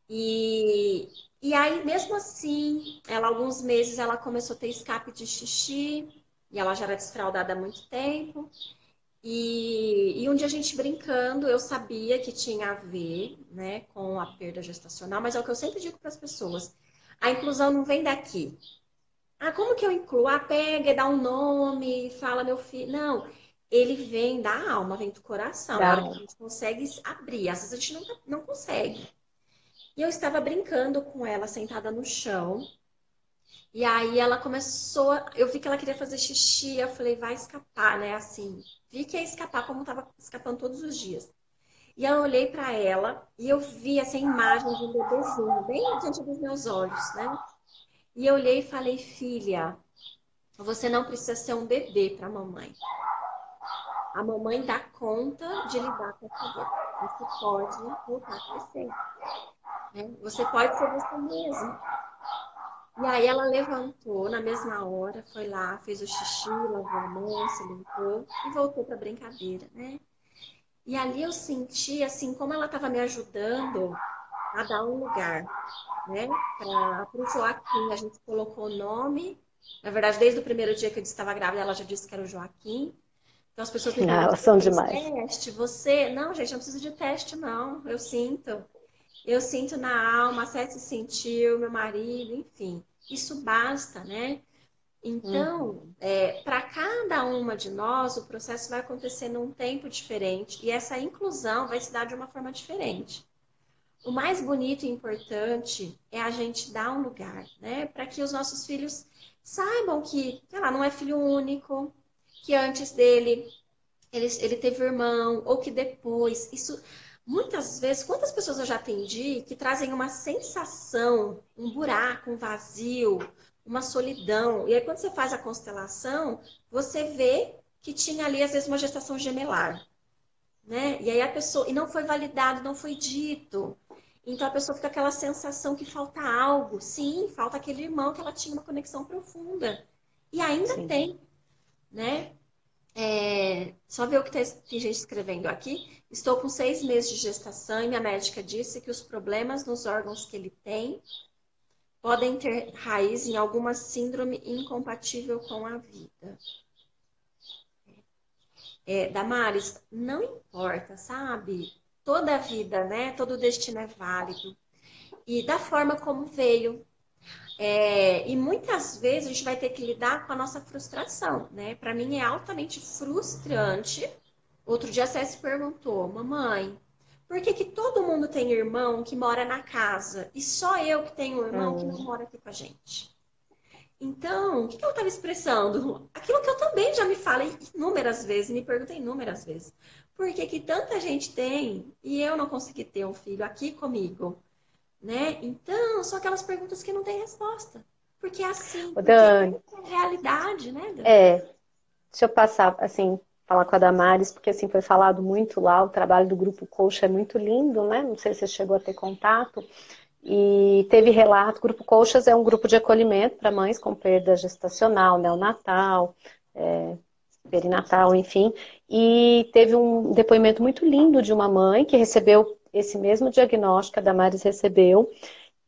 E aí, mesmo assim, ela, alguns meses, ela começou a ter escape de xixi. E ela já era desfraldada há muito tempo. E um dia a gente brincando, eu sabia que tinha a ver, né, com a perda gestacional, mas é o que eu sempre digo para as pessoas: a inclusão não vem daqui. Ah, como que eu incluo? Ah, pega e dá um nome, fala meu filho. Não, ele vem da alma, vem do coração. É a Da hora que a alma. gente consegue abrir. Às vezes a gente não consegue. E eu estava brincando com ela, sentada no chão. E aí ela começou, eu vi que ela queria fazer xixi, eu falei, vai escapar, né? Assim, vi que ia escapar como estava escapando todos os dias. E eu olhei para ela e eu vi essa imagem de um bebezinho bem diante dos meus olhos, né? E eu olhei e falei, filha, você não precisa ser um bebê para a mamãe. A mamãe dá conta de lidar com essa dor. Você pode voltar a crescer, né? Você pode ser você mesmo. E aí ela levantou na mesma hora, foi lá, fez o xixi, lavou a mão, se limpou e voltou para a brincadeira, né? E ali eu senti, assim, como ela estava me ajudando a dar um lugar, né? Para o Joaquim, a gente colocou o nome. Na verdade, desde o primeiro dia que eu disse que estava grávida, ela já disse que era o Joaquim. Então as pessoas me Ah, perguntam, elas você são fez demais. teste? Você? Não, gente, não preciso de teste, não. Eu sinto. Eu sinto na alma, a Cécia sentiu, meu marido, enfim. Isso basta, né? Então, Uhum. para cada uma de nós, o processo vai acontecer num tempo diferente e essa inclusão vai se dar de uma forma diferente. O mais bonito e importante é a gente dar um lugar, né? Para que os nossos filhos saibam que, sei lá, não é filho único, que antes dele ele teve irmão, ou que depois. Isso, muitas vezes, quantas pessoas eu já atendi que trazem uma sensação, um buraco, um vazio, uma solidão. E aí, quando você faz a constelação, você vê que tinha ali, às vezes, uma gestação gemelar, né? E aí a pessoa, e não foi validado, não foi dito. Então a pessoa fica com aquela sensação que falta algo. Sim, falta aquele irmão que ela tinha uma conexão profunda. E ainda Sim. tem, né? Só ver o que tem gente escrevendo aqui. Estou com 6 meses de gestação e minha médica disse que os problemas nos órgãos que ele tem podem ter raiz em alguma síndrome incompatível com a vida. Damares, não importa, sabe? Toda a vida, né? Todo destino é válido. E da forma como veio. E muitas vezes a gente vai ter que lidar com a nossa frustração, né? Para mim é altamente frustrante. Outro dia a Cési perguntou, mamãe, por que que todo mundo tem irmão que mora na casa e só eu que tenho um irmão que não Hum. mora aqui com a gente? Então, o que que ela estava expressando? Aquilo que eu também já me falei inúmeras vezes, me perguntei inúmeras vezes. Por que que tanta gente tem e eu não consegui ter um filho aqui comigo? Né? Então, são aquelas perguntas que não têm resposta. Porque é assim, Ô, porque Dani, essa é a realidade, né, Dani? é, deixa eu passar, assim, falar com a Damares, porque assim foi falado muito lá, o trabalho do Grupo Coach é muito lindo, né? Não sei se você chegou a ter contato. E teve relato, o Grupo Coachas é um grupo de acolhimento para mães com perda gestacional, neonatal, perinatal, enfim. E teve um depoimento muito lindo de uma mãe que recebeu esse mesmo diagnóstico que a Damares recebeu,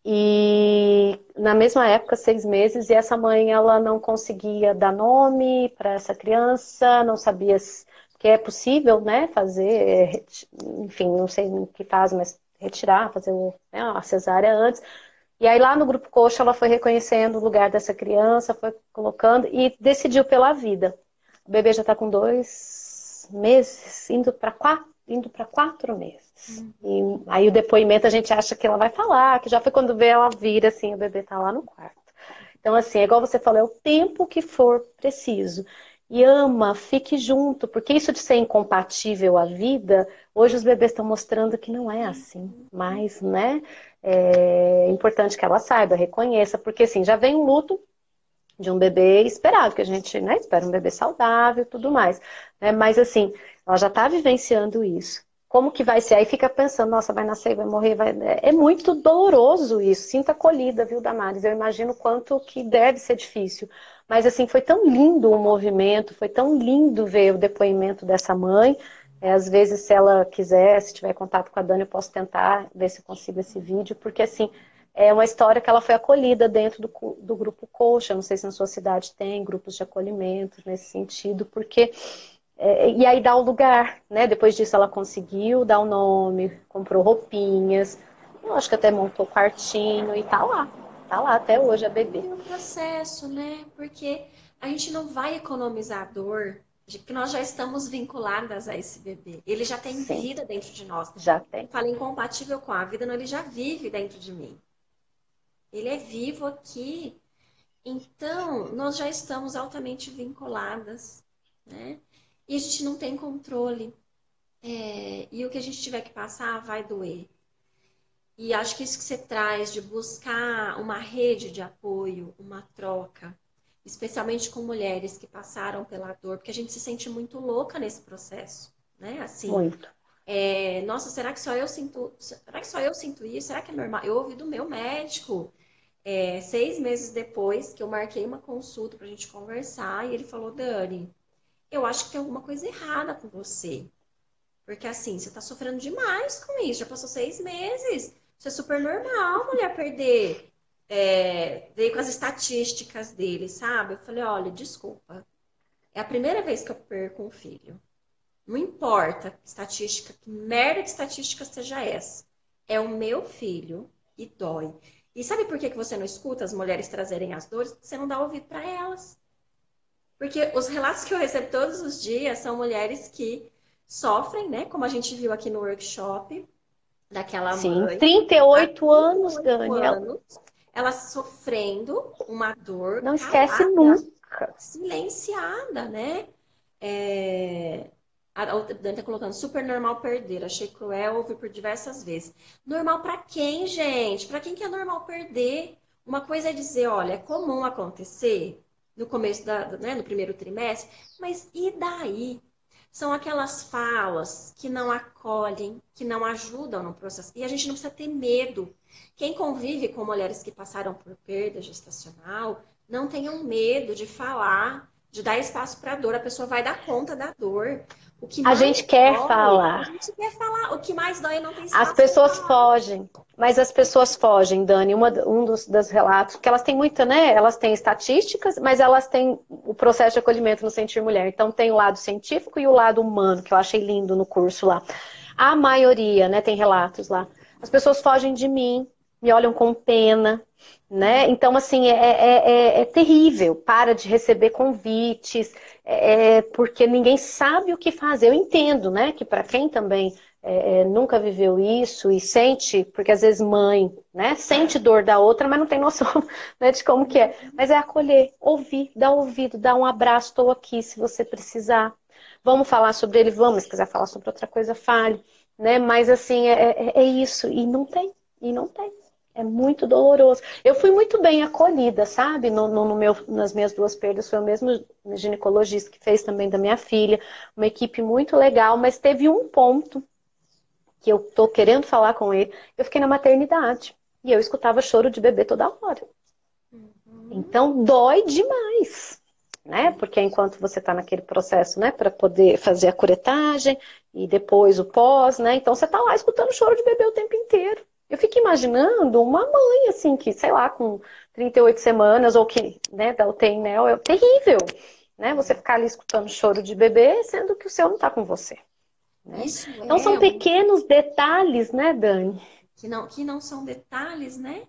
e na mesma época, 6 meses, e essa mãe ela não conseguia dar nome para essa criança, não sabia que é possível, né, fazer, enfim, não sei o que faz, mas retirar, fazer né, a cesárea antes. E aí lá no grupo coach ela foi reconhecendo o lugar dessa criança, foi colocando e decidiu pela vida. O bebê já está com 2 meses, indo para 4 meses. E aí o depoimento a gente acha que ela vai falar, que já foi quando vê ela vira assim, o bebê tá lá no quarto. Então assim, é igual você falou, é o tempo que for preciso. E ama, fique junto, porque isso de ser incompatível à vida, hoje os bebês estão mostrando que não é assim. Mas, né, é importante que ela saiba, reconheça, porque assim, já vem um luto de um bebê esperado, que a gente, né, espera um bebê saudável e tudo mais. Né? Mas assim, ela já está vivenciando isso. Como que vai ser? Aí fica pensando, nossa, vai nascer, vai morrer, vai... É muito doloroso isso. Sinta acolhida, viu, Damares? Eu imagino quanto que deve ser difícil. Mas assim, foi tão lindo o movimento, foi tão lindo ver o depoimento dessa mãe. Às vezes, se ela quiser, se tiver contato com a Dani, eu posso tentar ver se eu consigo esse vídeo, porque assim, é uma história que ela foi acolhida dentro do grupo Coach. Eu não sei se na sua cidade tem grupos de acolhimento nesse sentido, porque e aí dá o lugar, né? Depois disso ela conseguiu dar o nome, comprou roupinhas, eu acho que até montou quartinho e tá lá até hoje a bebê. E o processo, né? Porque a gente não vai economizar dor de que nós já estamos vinculadas a esse bebê. Ele já tem Sim, vida dentro de nós. já Eu tem. falo incompatível com a vida, não, ele já vive dentro de mim. Ele é vivo aqui. Então, nós já estamos altamente vinculadas, né? E a gente não tem controle. E o que a gente tiver que passar vai doer. E acho que isso que você traz de buscar uma rede de apoio, uma troca, especialmente com mulheres que passaram pela dor, porque a gente se sente muito louca nesse processo, né? Assim, Muito. nossa, será que só eu sinto, será que só eu sinto isso? Será que é normal? Eu ouvi do meu médico, 6 meses depois que eu marquei uma consulta pra gente conversar, e ele falou, Dani, eu acho que tem alguma coisa errada com você. Porque assim, você tá sofrendo demais com isso. Já passou 6 meses. Isso é super normal, mulher perder. Veio com as estatísticas dele, sabe? Eu falei, olha, desculpa. É a primeira vez que eu perco um filho. Não importa que estatística, que merda de estatística seja essa. É o meu filho e dói. E sabe por que que você não escuta as mulheres trazerem as dores? Porque você não dá ouvido para elas. Porque os relatos que eu recebo todos os dias são mulheres que sofrem, né? Como a gente viu aqui no workshop, daquela Sim, mãe, há 38 anos, 38 Daniel. anos, ela sofrendo uma dor Não esquece calada, nunca. silenciada, né? A Dani tá colocando super normal perder. Achei cruel ouvir por diversas vezes. Normal pra quem, gente? Pra quem que é normal perder? Uma coisa é dizer, olha, é comum acontecer no começo né, no primeiro trimestre, mas e daí? São aquelas falas que não acolhem, que não ajudam no processo. E a gente não precisa ter medo. Quem convive com mulheres que passaram por perda gestacional, não tenham medo de falar, de dar espaço para a dor. A pessoa vai dar conta da dor. O que A mais gente quer dói, a falar. gente quer falar. O que mais dói é não tem As espaço para pessoas falar. fogem, mas as pessoas fogem, Dani. Um dos relatos, que elas têm muita, né? Elas têm estatísticas, mas elas têm o processo de acolhimento no Sentir Mulher. Então tem o lado científico e o lado humano, que eu achei lindo no curso lá. A maioria, né, tem relatos lá. As pessoas fogem de mim, me olham com pena, né? Então, assim, é terrível. Para de receber convites, porque ninguém sabe o que fazer. Eu entendo, né, que para quem também nunca viveu isso e sente, porque às vezes mãe, né, sente dor da outra, mas não tem noção, né, de como que é. Mas é acolher, ouvir, dar ouvido, dar um abraço, estou aqui se você precisar. Vamos falar sobre ele, vamos, se quiser falar sobre outra coisa, fale, né? Mas assim, é isso, e não tem. É muito doloroso. Eu fui muito bem acolhida, sabe? Nas minhas duas perdas, foi o mesmo ginecologista que fez também da minha filha, uma equipe muito legal, mas teve um ponto que eu tô querendo falar com ele. Eu fiquei na maternidade e eu escutava choro de bebê toda hora. Uhum. Então dói demais, né? Porque enquanto você está naquele processo, né, para poder fazer a curetagem e depois o pós, né? Então você tá lá escutando choro de bebê o tempo inteiro. Eu fico imaginando uma mãe assim que, sei lá, com 38 semanas ou que, né, da UTI Neo, é terrível, né? Você ficar ali escutando choro de bebê, sendo que o seu não tá com você, né? Isso Então são pequenos detalhes, né, Dani? que não são detalhes, né?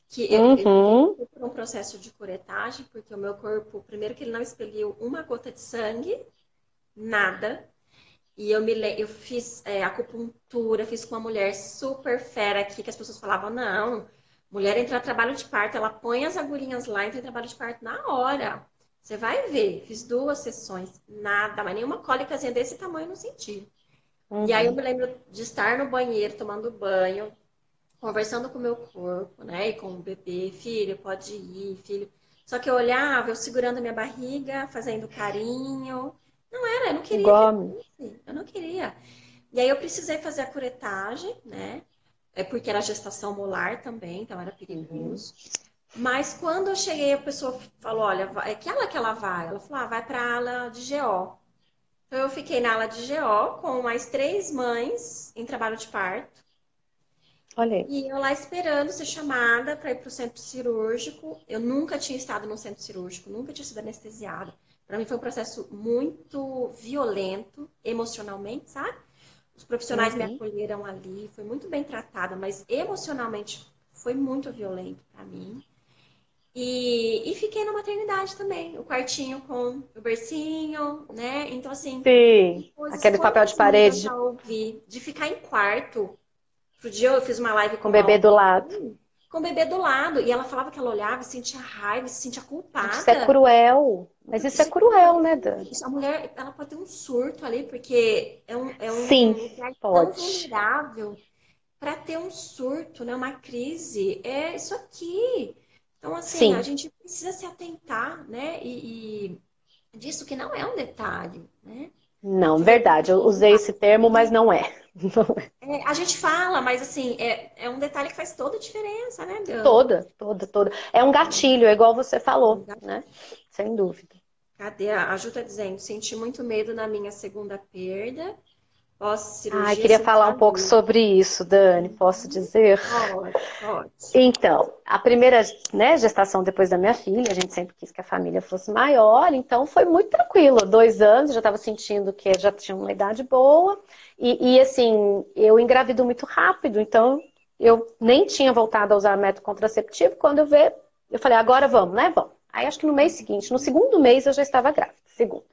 Que eu Uhum. fui por um processo de curetagem, porque o meu corpo, primeiro que ele não expeliu uma gota de sangue, nada. E eu fiz acupuntura, fiz com uma mulher super fera aqui, que as pessoas falavam, não, mulher entra em trabalho de parto, ela põe as agulhinhas lá, entra em trabalho de parto na hora. Você vai ver, fiz 2 sessões, nada, mas nenhuma cólicazinha desse tamanho eu não senti. E aí eu Uhum. me lembro de estar no banheiro, tomando banho, conversando com o meu corpo, né? E com o bebê, filho, pode ir, filho. Só que eu olhava, eu segurando a minha barriga, fazendo carinho. Não era, eu não queria que Igual a mim. fosse, eu não queria. E aí eu precisei fazer a curetagem, né? É porque era gestação molar também, então era Uhum. perigoso. Mas quando eu cheguei, a pessoa falou, olha, é que ela vai? Ela falou, vai para a ala de GO. Então eu fiquei na ala de GO com mais 3 mães em trabalho de parto. Olha aí. E eu lá esperando ser chamada para ir para o centro cirúrgico. Eu nunca tinha estado no centro cirúrgico, nunca tinha sido anestesiada. Para mim foi um processo muito violento, emocionalmente, sabe? Os profissionais me Uhum. acolheram ali, foi muito bem tratada, mas emocionalmente foi muito violento para mim. E fiquei na maternidade também, o quartinho com o bercinho, né? Então, assim, Sim, coisas aquele papel de coisinhas eu parede já ouvi. De ficar em quarto. Outro dia eu fiz uma live com o com uma bebê do lado. com o bebê do lado. E ela falava que ela olhava e sentia raiva, se sentia Gente, isso é culpada. cruel. Mas isso é Isso é cruel, cruel. né, Dani? Isso, a mulher, ela pode ter um surto ali, porque é um Sim, lugar tão pode. vulnerável para ter um surto, né? Uma crise. É isso aqui. Então, assim, a Sim. gente precisa se atentar, né? E disso que não é um detalhe, né? Não, De verdade, verdade. Eu um usei esse termo, mas detalhe. não é. Não é. A gente fala, mas assim, é um detalhe que faz toda a diferença, né, Dani? Toda, toda, toda. É um gatilho, é igual você falou, né? Sem dúvida. Cadê? A Ju tá dizendo, senti muito medo na minha segunda perda, Ai, pós-cirurgia, queria senti falar um pouco alívio. sobre isso, Dani, posso dizer? Pode, pode. Então, a primeira, né, gestação depois da minha filha, a gente sempre quis que a família fosse maior, então foi muito tranquilo. 2 anos, eu já estava sentindo que já tinha uma idade boa, assim, eu engravido muito rápido, então eu nem tinha voltado a usar método contraceptivo. Quando eu falei, agora vamos, né? Vamos. Aí acho que no mês seguinte, no segundo mês eu já estava grávida, segundo.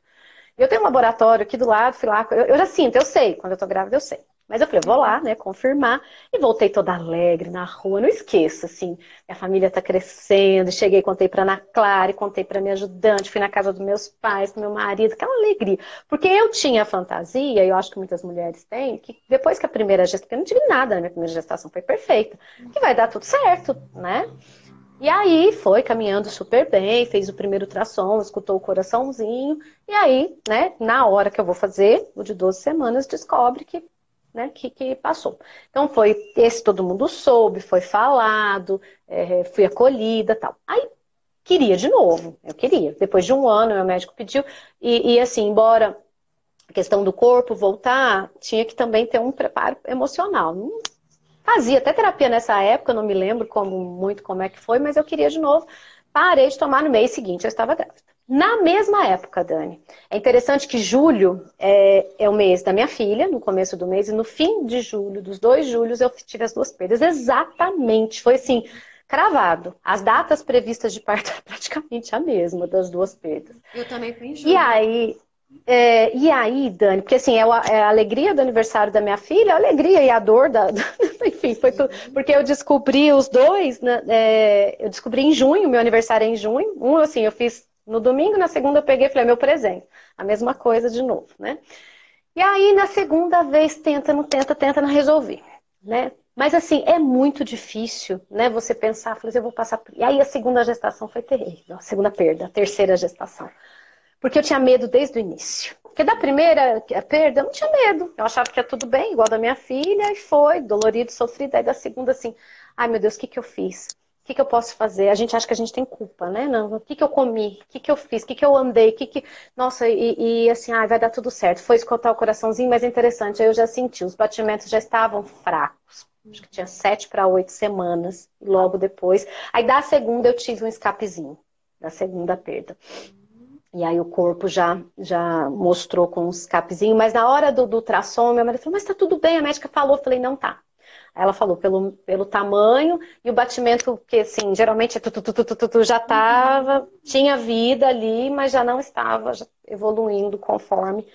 Eu tenho um laboratório aqui do lado, fui lá, eu já sinto, eu sei, quando eu tô grávida eu sei. Mas eu falei, eu vou lá, né, confirmar. E voltei toda alegre na rua, não esqueço, assim, minha família tá crescendo. Cheguei, contei pra Ana Clara, contei pra minha ajudante, fui na casa dos meus pais, com meu marido, aquela alegria. Porque eu tinha a fantasia, e eu acho que muitas mulheres têm, que depois que a primeira gestação, eu não tive nada na minha primeira gestação, foi perfeita, que vai dar tudo certo, né? E aí foi caminhando super bem, fez o primeiro ultrassom, escutou o coraçãozinho, e aí, né, na hora que eu vou fazer, o de 12 semanas, descobre que, né, que passou. Então foi esse, todo mundo soube, foi falado, fui acolhida, tal. Aí queria de novo, eu queria. Depois de um ano, meu médico pediu, e assim, embora a questão do corpo voltar, tinha que também ter um preparo emocional. Fazia até terapia nessa época, não me lembro muito como é que foi, mas eu queria de novo. Parei de tomar no mês seguinte, eu estava grávida. Na mesma época, Dani. É interessante que julho é o mês da minha filha, no começo do mês, e no fim de julho, dos 2 julhos, eu tive as 2 perdas. Exatamente. Foi assim, cravado. As datas previstas de parto é praticamente a mesma das 2 perdas. Eu também fui em E julho. aí, Dani, porque assim, é a alegria do aniversário da minha filha, a alegria e a dor enfim, foi tudo. Sim. Porque eu descobri os dois, né, eu descobri em junho, meu aniversário é em junho. Um, assim, eu fiz no domingo, na segunda eu peguei e falei, é meu presente. A mesma coisa de novo, né? E aí, na segunda vez, tenta, não tenta, tenta, não resolvi, né? Mas assim, é muito difícil, né? Você pensar, falei, eu vou passar. E aí a segunda gestação foi terrível, a segunda perda, a terceira gestação. Porque eu tinha medo desde o início. Porque da primeira perda eu não tinha medo. Eu achava que ia tudo bem, igual da minha filha, e foi, dolorido, sofrido. Aí da segunda, assim, ai meu Deus, o que que eu fiz? O que que eu posso fazer? A gente acha que a gente tem culpa, né? Não, o que que eu comi? O que que eu fiz? O que que eu andei? Nossa, assim, ai, vai dar tudo certo. Foi escutar o coraçãozinho, mas é interessante, aí eu já senti, os batimentos já estavam fracos. Acho que tinha 7 para 8 semanas, logo depois. Aí da segunda eu tive um escapezinho, da segunda perda. E aí o corpo já mostrou com um escapezinho, mas na hora do ultrassom, minha mãe falou, mas tá tudo bem, a médica falou. Eu falei, não tá. Aí ela falou, pelo tamanho e o batimento, que assim, geralmente já tava, tinha vida ali, mas já não estava já evoluindo conforme.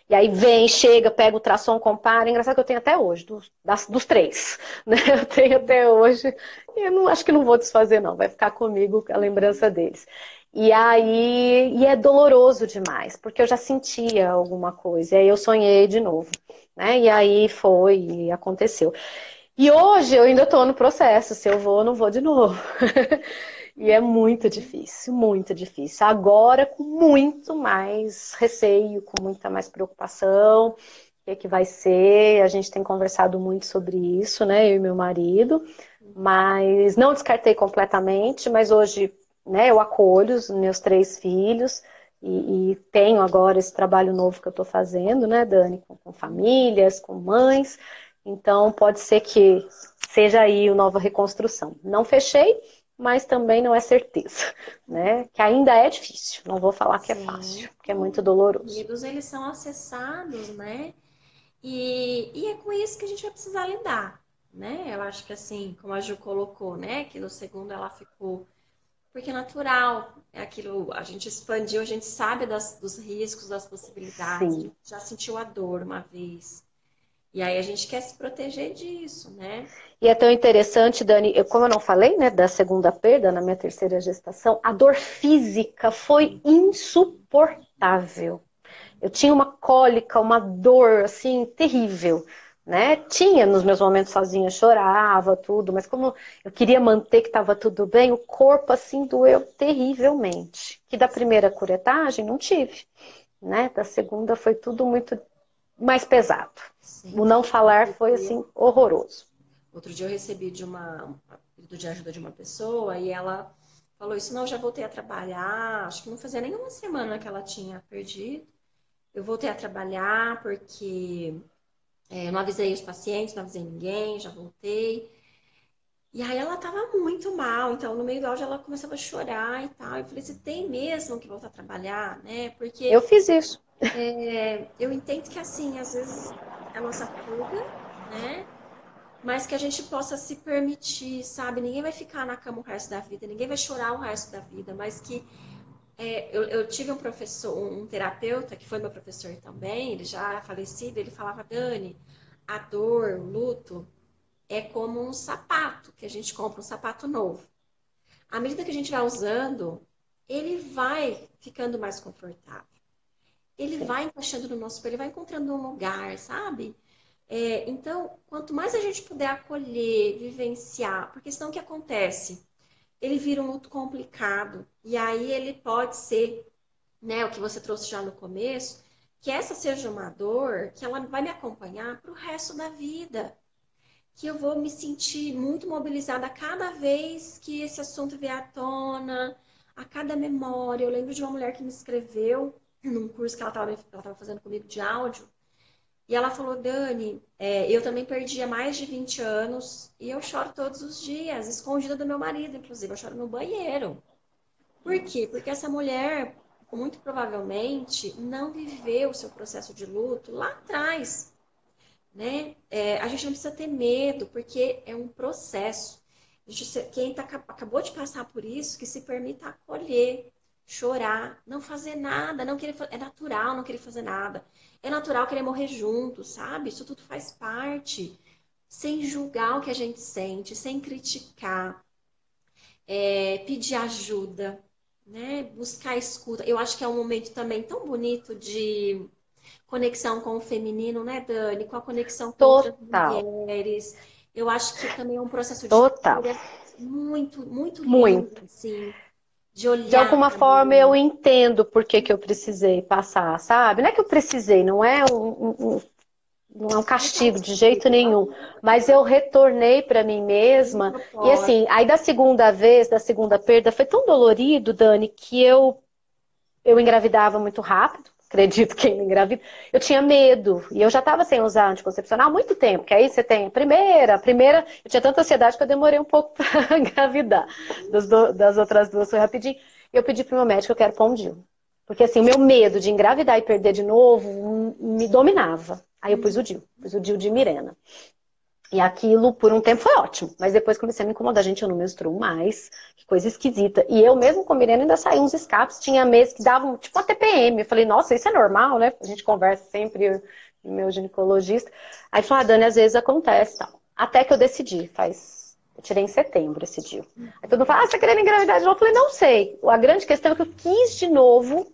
E aí vem, chega, pega o ultrassom, compara. É engraçado que eu tenho até hoje, dos três, né? Eu tenho até hoje. E eu não, acho que não vou desfazer, não. Vai ficar comigo a lembrança deles. E é doloroso demais, porque eu já sentia alguma coisa. E aí eu sonhei de novo, né? E aí foi, e aconteceu. E hoje eu ainda estou no processo, se eu vou, eu não vou de novo. E é muito difícil, muito difícil. Agora com muito mais receio, com muita mais preocupação. O que é que vai ser? A gente tem conversado muito sobre isso, né? Eu e meu marido. Mas não descartei completamente, mas hoje, né, eu acolho os meus 3 filhos e tenho agora esse trabalho novo que eu estou fazendo, né, Dani, com famílias, com mães. Então pode ser que seja aí a nova reconstrução. Não fechei, mas também não é certeza, né? Que ainda é difícil. Não vou falar que é Sim. fácil, porque é muito Os doloroso. medos, eles são acessados, né? E é com isso que a gente vai precisar lidar, né? Eu acho que assim, como a Ju colocou, né? Que no segundo ela ficou porque é natural. É aquilo, a gente expandiu, a gente sabe dos riscos, das possibilidades, a Sim. gente já sentiu a dor uma vez. E aí a gente quer se proteger disso, né? E é tão interessante, Dani, como eu não falei, né, da segunda perda na minha terceira gestação, a dor física foi insuportável. Eu tinha uma cólica, uma dor, assim, terrível, né? Tinha nos meus momentos sozinha, chorava, tudo, mas como eu queria manter que estava tudo bem, o corpo, assim, doeu terrivelmente. Que da primeira curetagem não tive, né? Da segunda foi tudo muito mais pesado. O Sim. não falar foi, assim, horroroso. Outro dia eu recebi pedido de ajuda de uma pessoa e ela falou isso, não, eu já voltei a trabalhar, acho que não fazia nenhuma semana que ela tinha perdido. Eu voltei a trabalhar porque eu não avisei os pacientes, não avisei ninguém, já voltei. E aí ela tava muito mal, então no meio do áudio ela começava a chorar e tal. Eu falei, você tem mesmo que voltar a trabalhar, né? Eu Porque fiz isso. eu entendo que assim, às vezes é a nossa fuga, né? Mas que a gente possa se permitir, sabe? Ninguém vai ficar na cama o resto da vida, ninguém vai chorar o resto da vida, mas que eu tive um professor, um terapeuta, que foi meu professor também, ele já é falecido, ele falava, Dani, a dor, o luto, é como um sapato, que a gente compra um sapato novo. À medida que a gente vai usando, ele vai ficando mais confortável. Ele Sim. vai encaixando no nosso pé, ele vai encontrando um lugar, sabe? Então, quanto mais a gente puder acolher, vivenciar, porque senão o que acontece? Ele vira um luto complicado, e aí ele pode ser, né, o que você trouxe já no começo, que essa seja uma dor que ela vai me acompanhar para o resto da vida. Que eu vou me sentir muito mobilizada a cada vez que esse assunto vier à tona, a cada memória. Eu lembro de uma mulher que me escreveu num curso que ela estava fazendo comigo de áudio, e ela falou, Dani, eu também perdi há mais de 20 anos e eu choro todos os dias, escondida do meu marido, inclusive, eu choro no banheiro. Por quê? Porque essa mulher, muito provavelmente, não viveu o seu processo de luto lá atrás, né? A gente não precisa ter medo, porque é um processo. Quem acabou de passar por isso, que se permita acolher, chorar, não fazer nada, não querer, é natural não querer fazer nada. É natural querer morrer junto, sabe? Isso tudo faz parte. Sem julgar o que a gente sente, sem criticar, pedir ajuda, né? Buscar escuta. Eu acho que é um momento também tão bonito de conexão com o feminino, né, Dani? Com a conexão com outras Total. mulheres. Eu acho que também é um processo de Total. cura muito, muito lindo, Muito. assim, de De olhar alguma para a forma eu mulher. entendo por que que eu precisei passar, sabe? Não é que eu precisei, não é um Um castigo de jeito castigo, nenhum, mas eu retornei para mim tem um mesma. E assim, propósito. aí da segunda vez, da segunda perda, foi tão dolorido, Dani, que eu engravidava muito rápido. Acredito que ainda engravida. Eu tinha medo. E eu já estava sem usar anticoncepcional há muito tempo. Que aí você tem a primeira, eu tinha tanta ansiedade que eu demorei um pouco para engravidar. Das outras duas foi rapidinho. E eu pedi pro meu médico, eu quero pôr um DIU. Porque assim, o meu medo de engravidar e perder de novo me dominava. Aí eu pus o DIU de Mirena. E aquilo, por um tempo, foi ótimo. Mas depois comecei a me incomodar. Gente, eu não menstruo mais. Que coisa esquisita. E eu mesmo com Mirena ainda saí uns escapes. Tinha meses que davam, tipo, a TPM. Eu falei, nossa, isso é normal, né? A gente conversa sempre, eu e meu ginecologista. Aí falou, Dani, às vezes acontece, tal. Até que eu decidi, Eu tirei em setembro esse dia. Aí todo mundo fala, você tá querendo engravidar de novo? Eu falei, não sei. A grande questão é que eu quis de novo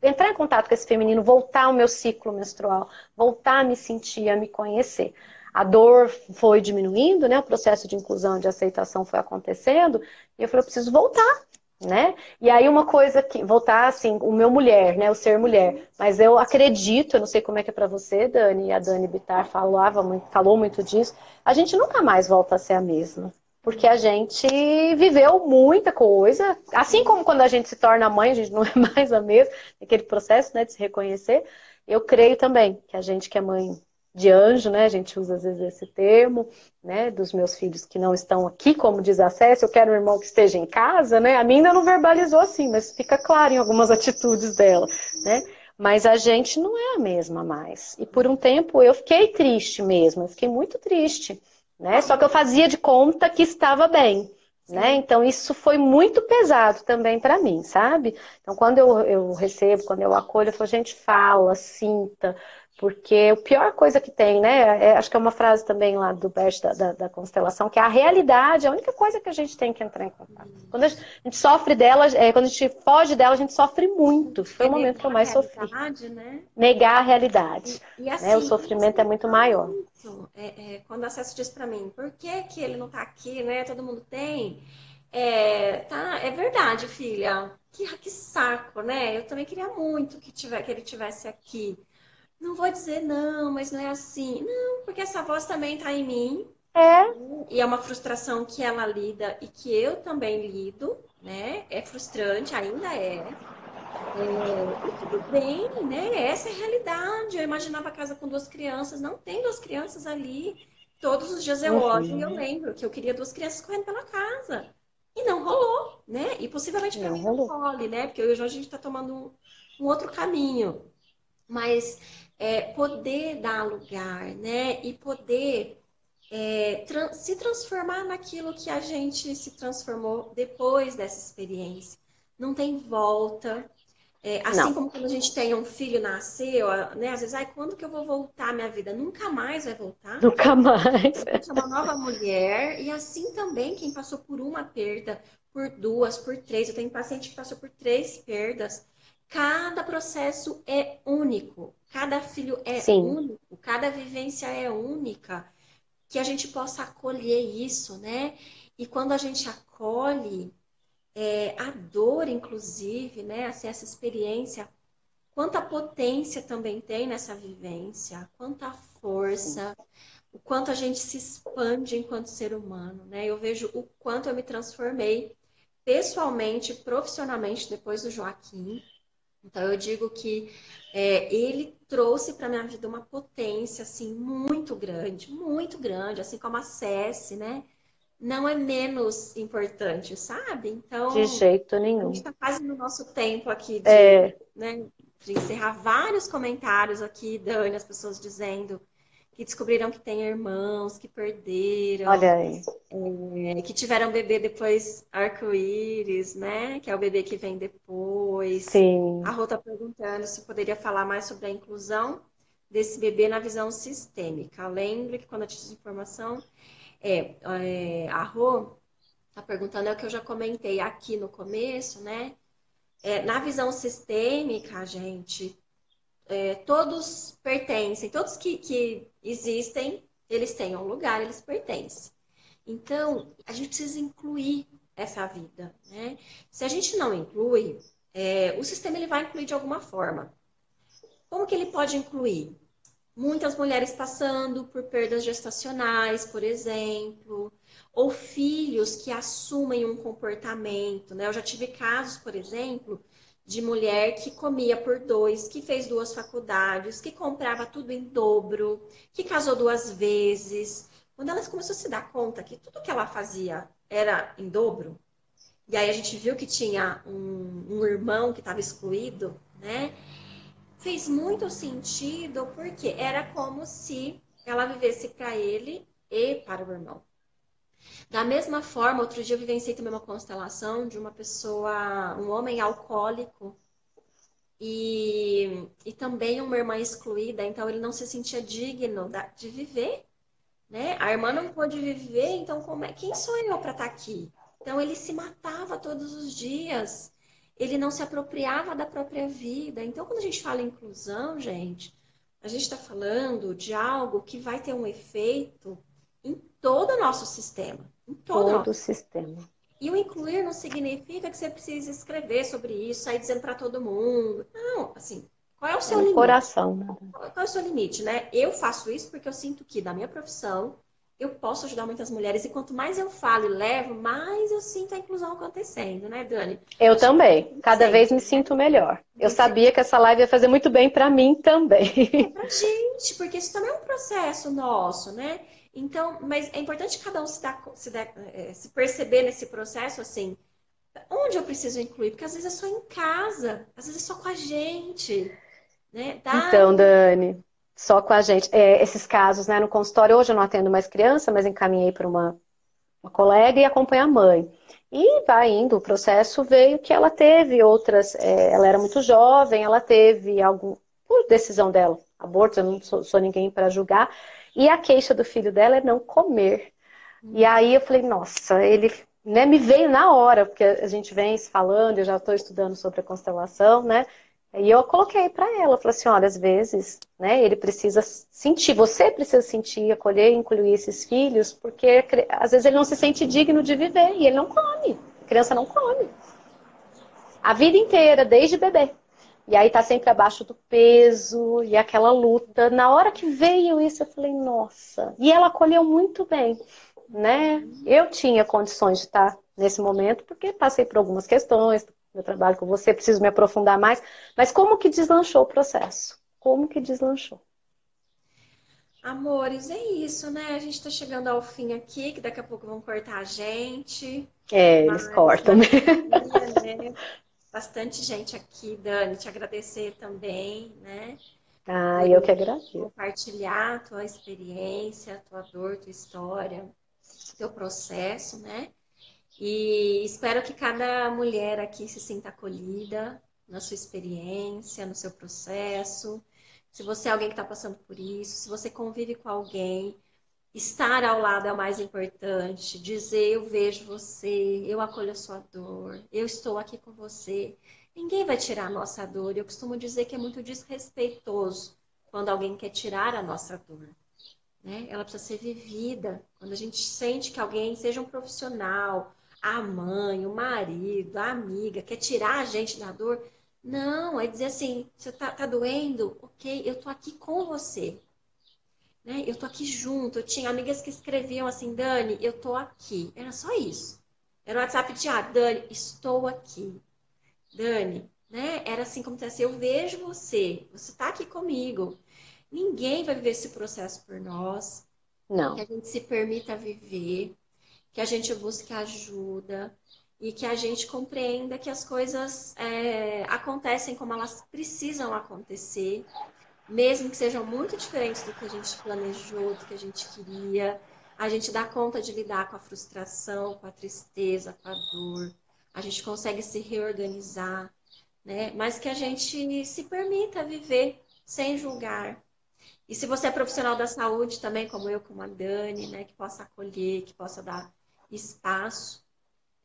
entrar em contato com esse feminino, voltar ao meu ciclo menstrual, voltar a me sentir, a me conhecer. A dor foi diminuindo, né? O processo de inclusão, de aceitação foi acontecendo, e eu falei, eu preciso voltar, né? E aí uma coisa que, voltar assim, o meu mulher, né? O ser mulher. Mas eu acredito, eu não sei como é que é pra você, Dani, e a Dani Bittar falou muito disso, a gente nunca mais volta a ser a mesma. Porque a gente viveu muita coisa, assim como quando a gente se torna mãe, a gente não é mais a mesma, aquele processo, né, de se reconhecer. Eu creio também que a gente que é mãe de anjo, né, a gente usa às vezes esse termo, né, dos meus filhos que não estão aqui, como diz a Cécia, eu quero um irmão que esteja em casa, né, a minha ainda não verbalizou assim, mas fica claro em algumas atitudes dela, né, mas a gente não é a mesma mais. E por um tempo eu fiquei triste mesmo, eu fiquei muito triste, né, só que eu fazia de conta que estava bem. né? sim. Então isso foi muito pesado também para mim, sabe? Então quando eu recebo, quando eu acolho, eu falo, gente, fala, sinta, porque a pior coisa que tem, né? Acho que é uma frase também lá do Bert da constelação, que é a realidade, é a única coisa que a gente tem que entrar em contato. Quando a gente sofre dela, quando a gente foge dela, a gente sofre muito. Foi É o momento que eu negar a mais sofri. realidade, né? Negar a realidade, E né? O assim, eles sofrimento é me muito falam maior. isso. Quando o acesso diz para mim, por que que ele não tá aqui, né? Todo mundo tem. Tá, é verdade, filha. Que saco, né? Eu também queria muito que ele tivesse aqui. Não vou dizer não, mas não é assim. Não, porque essa voz também tá em mim. É, E é uma frustração que ela lida e que eu também lido, né? É frustrante, ainda é. E tudo bem, né? Essa é a realidade. Eu imaginava a casa com duas crianças, não tem duas crianças ali. Todos os dias eu olho e eu uhum, lembro que eu queria duas crianças correndo pela casa. E não rolou, né? E possivelmente para não mim não rolou. role, né? Porque eu e o Jorge a gente está tomando um outro caminho. Mas poder dar lugar, né? E poder se transformar naquilo que a gente se transformou depois dessa experiência. Não tem volta. Assim Não, como quando a gente tem um filho nasceu, né? Às vezes, ai, quando que eu vou voltar à minha vida? Nunca mais vai voltar. nunca mais. A gente é uma nova mulher, e assim também quem passou por uma perda, por duas, por três. Eu tenho paciente que passou por três perdas. Cada processo é único, cada filho é Sim, único, cada vivência é única, que a gente possa acolher isso, né? E quando a gente acolhe, a dor, inclusive, né? Assim, essa experiência, quanta potência também tem nessa vivência, quanta sim. força, o quanto a gente se expande enquanto ser humano, né? Eu vejo o quanto eu me transformei pessoalmente, profissionalmente depois do Joaquim. Então eu digo que ele trouxe para minha vida uma potência assim muito grande, assim como a Cessi, né? Não é menos importante, sabe? De Então jeito a gente nenhum. está quase no nosso tempo aqui É, né, de encerrar vários comentários aqui, Dani, as pessoas dizendo que descobriram que têm irmãos, que perderam, olha aí. que tiveram bebê depois arco-íris, né? Que é o bebê que vem depois. A Sim, Rô está perguntando se poderia falar mais sobre a inclusão desse bebê na visão sistêmica. Lembre que quando eu tive informação, a Rô está perguntando, é o que eu já comentei aqui no começo, né? Na visão sistêmica, gente, todos pertencem, todos que existem, eles têm um lugar, eles pertencem. Então, a gente precisa incluir essa vida, né? Se a gente não inclui, o sistema ele vai incluir de alguma forma. Como que ele pode incluir? Muitas mulheres passando por perdas gestacionais, por exemplo, ou filhos que assumem um comportamento, né? Eu já tive casos, por exemplo, de mulher que comia por dois, que fez duas faculdades, que comprava tudo em dobro, que casou duas vezes. Quando ela começou a se dar conta que tudo que ela fazia era em dobro, e aí a gente viu que tinha um irmão que estava excluído, né? Fez muito sentido porque era como se ela vivesse para ele e para o irmão. Da mesma forma, outro dia eu vivenciei também uma constelação de uma pessoa, um homem alcoólico e também uma irmã excluída, então ele não se sentia digno de viver, né? A irmã não pôde viver, então quem sou eu para estar aqui? Então ele se matava todos os dias. Ele não se apropriava da própria vida. Então, quando a gente fala em inclusão, gente, a gente está falando de algo que vai ter um efeito em todo o nosso sistema, em todo o todo o nosso. sistema. E o incluir não significa que você precisa escrever sobre isso, sair dizendo para todo mundo. Não, assim, qual é o É seu no limite? coração, né? Qual é o seu limite, né? Eu faço isso porque eu sinto que, da minha profissão, eu posso ajudar muitas mulheres. E quanto mais eu falo e levo, mais eu sinto a inclusão acontecendo, né, Dani? Eu Acho que também. a gente Cada vez sente, me né? sinto melhor. A Eu gente se sabia que essa live ia fazer muito bem para mim também. pra gente, porque isso também é um processo nosso, né? Então, mas é importante cada um se perceber nesse processo, assim, onde eu preciso incluir, porque às vezes é só em casa, às vezes é só com a gente, né? Então, Dani, só com a gente. Esses casos, né, no consultório, hoje eu não atendo mais criança, mas encaminhei para uma uma colega e acompanha a mãe. E vai indo, o processo veio que ela teve outras, ela era muito jovem, ela teve algum, por decisão dela, aborto, eu não sou ninguém para julgar, e a queixa do filho dela é não comer. E aí eu falei, nossa, ele, né, me veio na hora, porque a gente vem se falando, eu já estou estudando sobre a constelação, né? E eu coloquei para ela, falei assim, olha, às vezes, né, ele precisa sentir, você precisa sentir, acolher e incluir esses filhos, porque às vezes ele não se sente digno de viver e ele não come. A criança não come. A vida inteira, desde bebê. E aí tá sempre abaixo do peso e aquela luta. Na hora que veio isso, eu falei, nossa. E ela acolheu muito bem, né? Eu tinha condições de estar nesse momento, porque passei por algumas questões, eu trabalho com você, preciso me aprofundar mais. Mas como que deslanchou o processo? Como que deslanchou? Amores, é isso, né? A gente tá chegando ao fim aqui, que daqui a pouco vão cortar a gente. Eles Mas cortam, né? né? Bastante gente aqui, Dani, te agradecer também, né? Ah, Por eu que agradeço. compartilhar a tua experiência, a tua dor, tua história, teu processo, né? E espero que cada mulher aqui se sinta acolhida na sua experiência, no seu processo. Se você é alguém que está passando por isso, se você convive com alguém, estar ao lado é o mais importante. Dizer eu vejo você, eu acolho a sua dor, eu estou aqui com você. Ninguém vai tirar a nossa dor. Eu costumo dizer que é muito desrespeitoso quando alguém quer tirar a nossa dor, né? Ela precisa ser vivida. Quando a gente sente que alguém, seja um profissional, a mãe, o marido, a amiga, quer tirar a gente da dor, não, é dizer assim, você tá doendo? Ok, eu tô aqui com você, né? Eu tô aqui junto. Eu tinha amigas que escreviam assim, Dani, eu tô aqui. Era só isso. Era o WhatsApp de, Dani, estou aqui. Dani, né? Era assim como se assim, eu vejo você, você tá aqui comigo. Ninguém vai viver esse processo por nós. Que Não, a gente se permita viver, que a gente busque ajuda e que a gente compreenda que as coisas acontecem como elas precisam acontecer, mesmo que sejam muito diferentes do que a gente planejou, do que a gente queria. A gente dá conta de lidar com a frustração, com a tristeza, com a dor. A gente consegue se reorganizar, né? Mas que a gente se permita viver sem julgar, e se você é profissional da saúde também, como eu, como a Dani, né, que possa acolher, que possa dar espaço,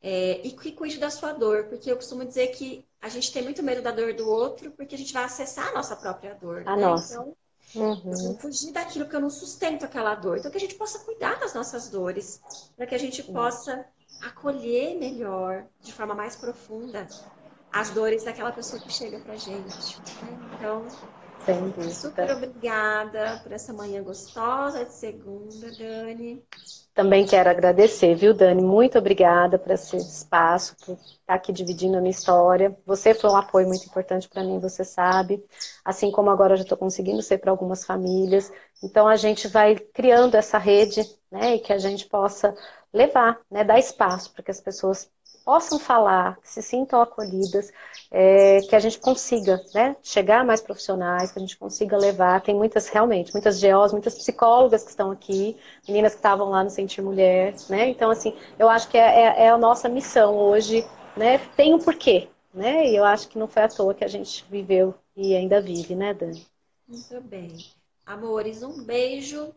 e que cuide da sua dor, porque eu costumo dizer que a gente tem muito medo da dor do outro, porque a gente vai acessar a nossa própria dor, a né? nossa. Então, eu Uhum. vou fugir daquilo que eu não sustento aquela dor. Então, que a gente possa cuidar das nossas dores, para que a gente possa acolher melhor, de forma mais profunda, as dores daquela pessoa que chega pra gente, né? Então, Sem super dúvida. obrigada por essa manhã gostosa de segunda, Dani. Também quero agradecer, viu, Dani? Muito obrigada por esse espaço, por estar aqui dividindo a minha história. Você foi um apoio muito importante para mim, você sabe. Assim como agora eu já estou conseguindo ser para algumas famílias. Então a gente vai criando essa rede, né? E que a gente possa levar, né? Dar espaço para que as pessoas possam falar, que se sintam acolhidas, que a gente consiga, né, chegar a mais profissionais, que a gente consiga levar. Tem muitas, realmente, muitas GOs, muitas psicólogas que estão aqui, meninas que estavam lá no Sentir Mulher, né? Então, assim, eu acho que é a nossa missão hoje, né? Tem um porquê, né? E eu acho que não foi à toa que a gente viveu e ainda vive, né, Dani? Muito bem. Amores, um beijo.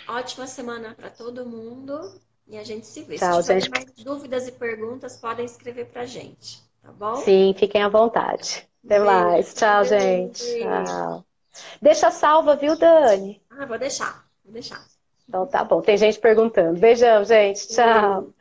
Ótima semana para todo mundo. E a gente se vê. Se Tchau, tiverem gente. mais dúvidas e perguntas, podem escrever para a gente, tá bom? Sim, fiquem à vontade. Um Até beijo, mais. Tchau, Dani. gente. Beijo. Tchau. Deixa salva, viu, Dani? Vou deixar. Vou deixar. Então tá bom. Tem gente perguntando. Beijão, gente. Tchau. Beijo.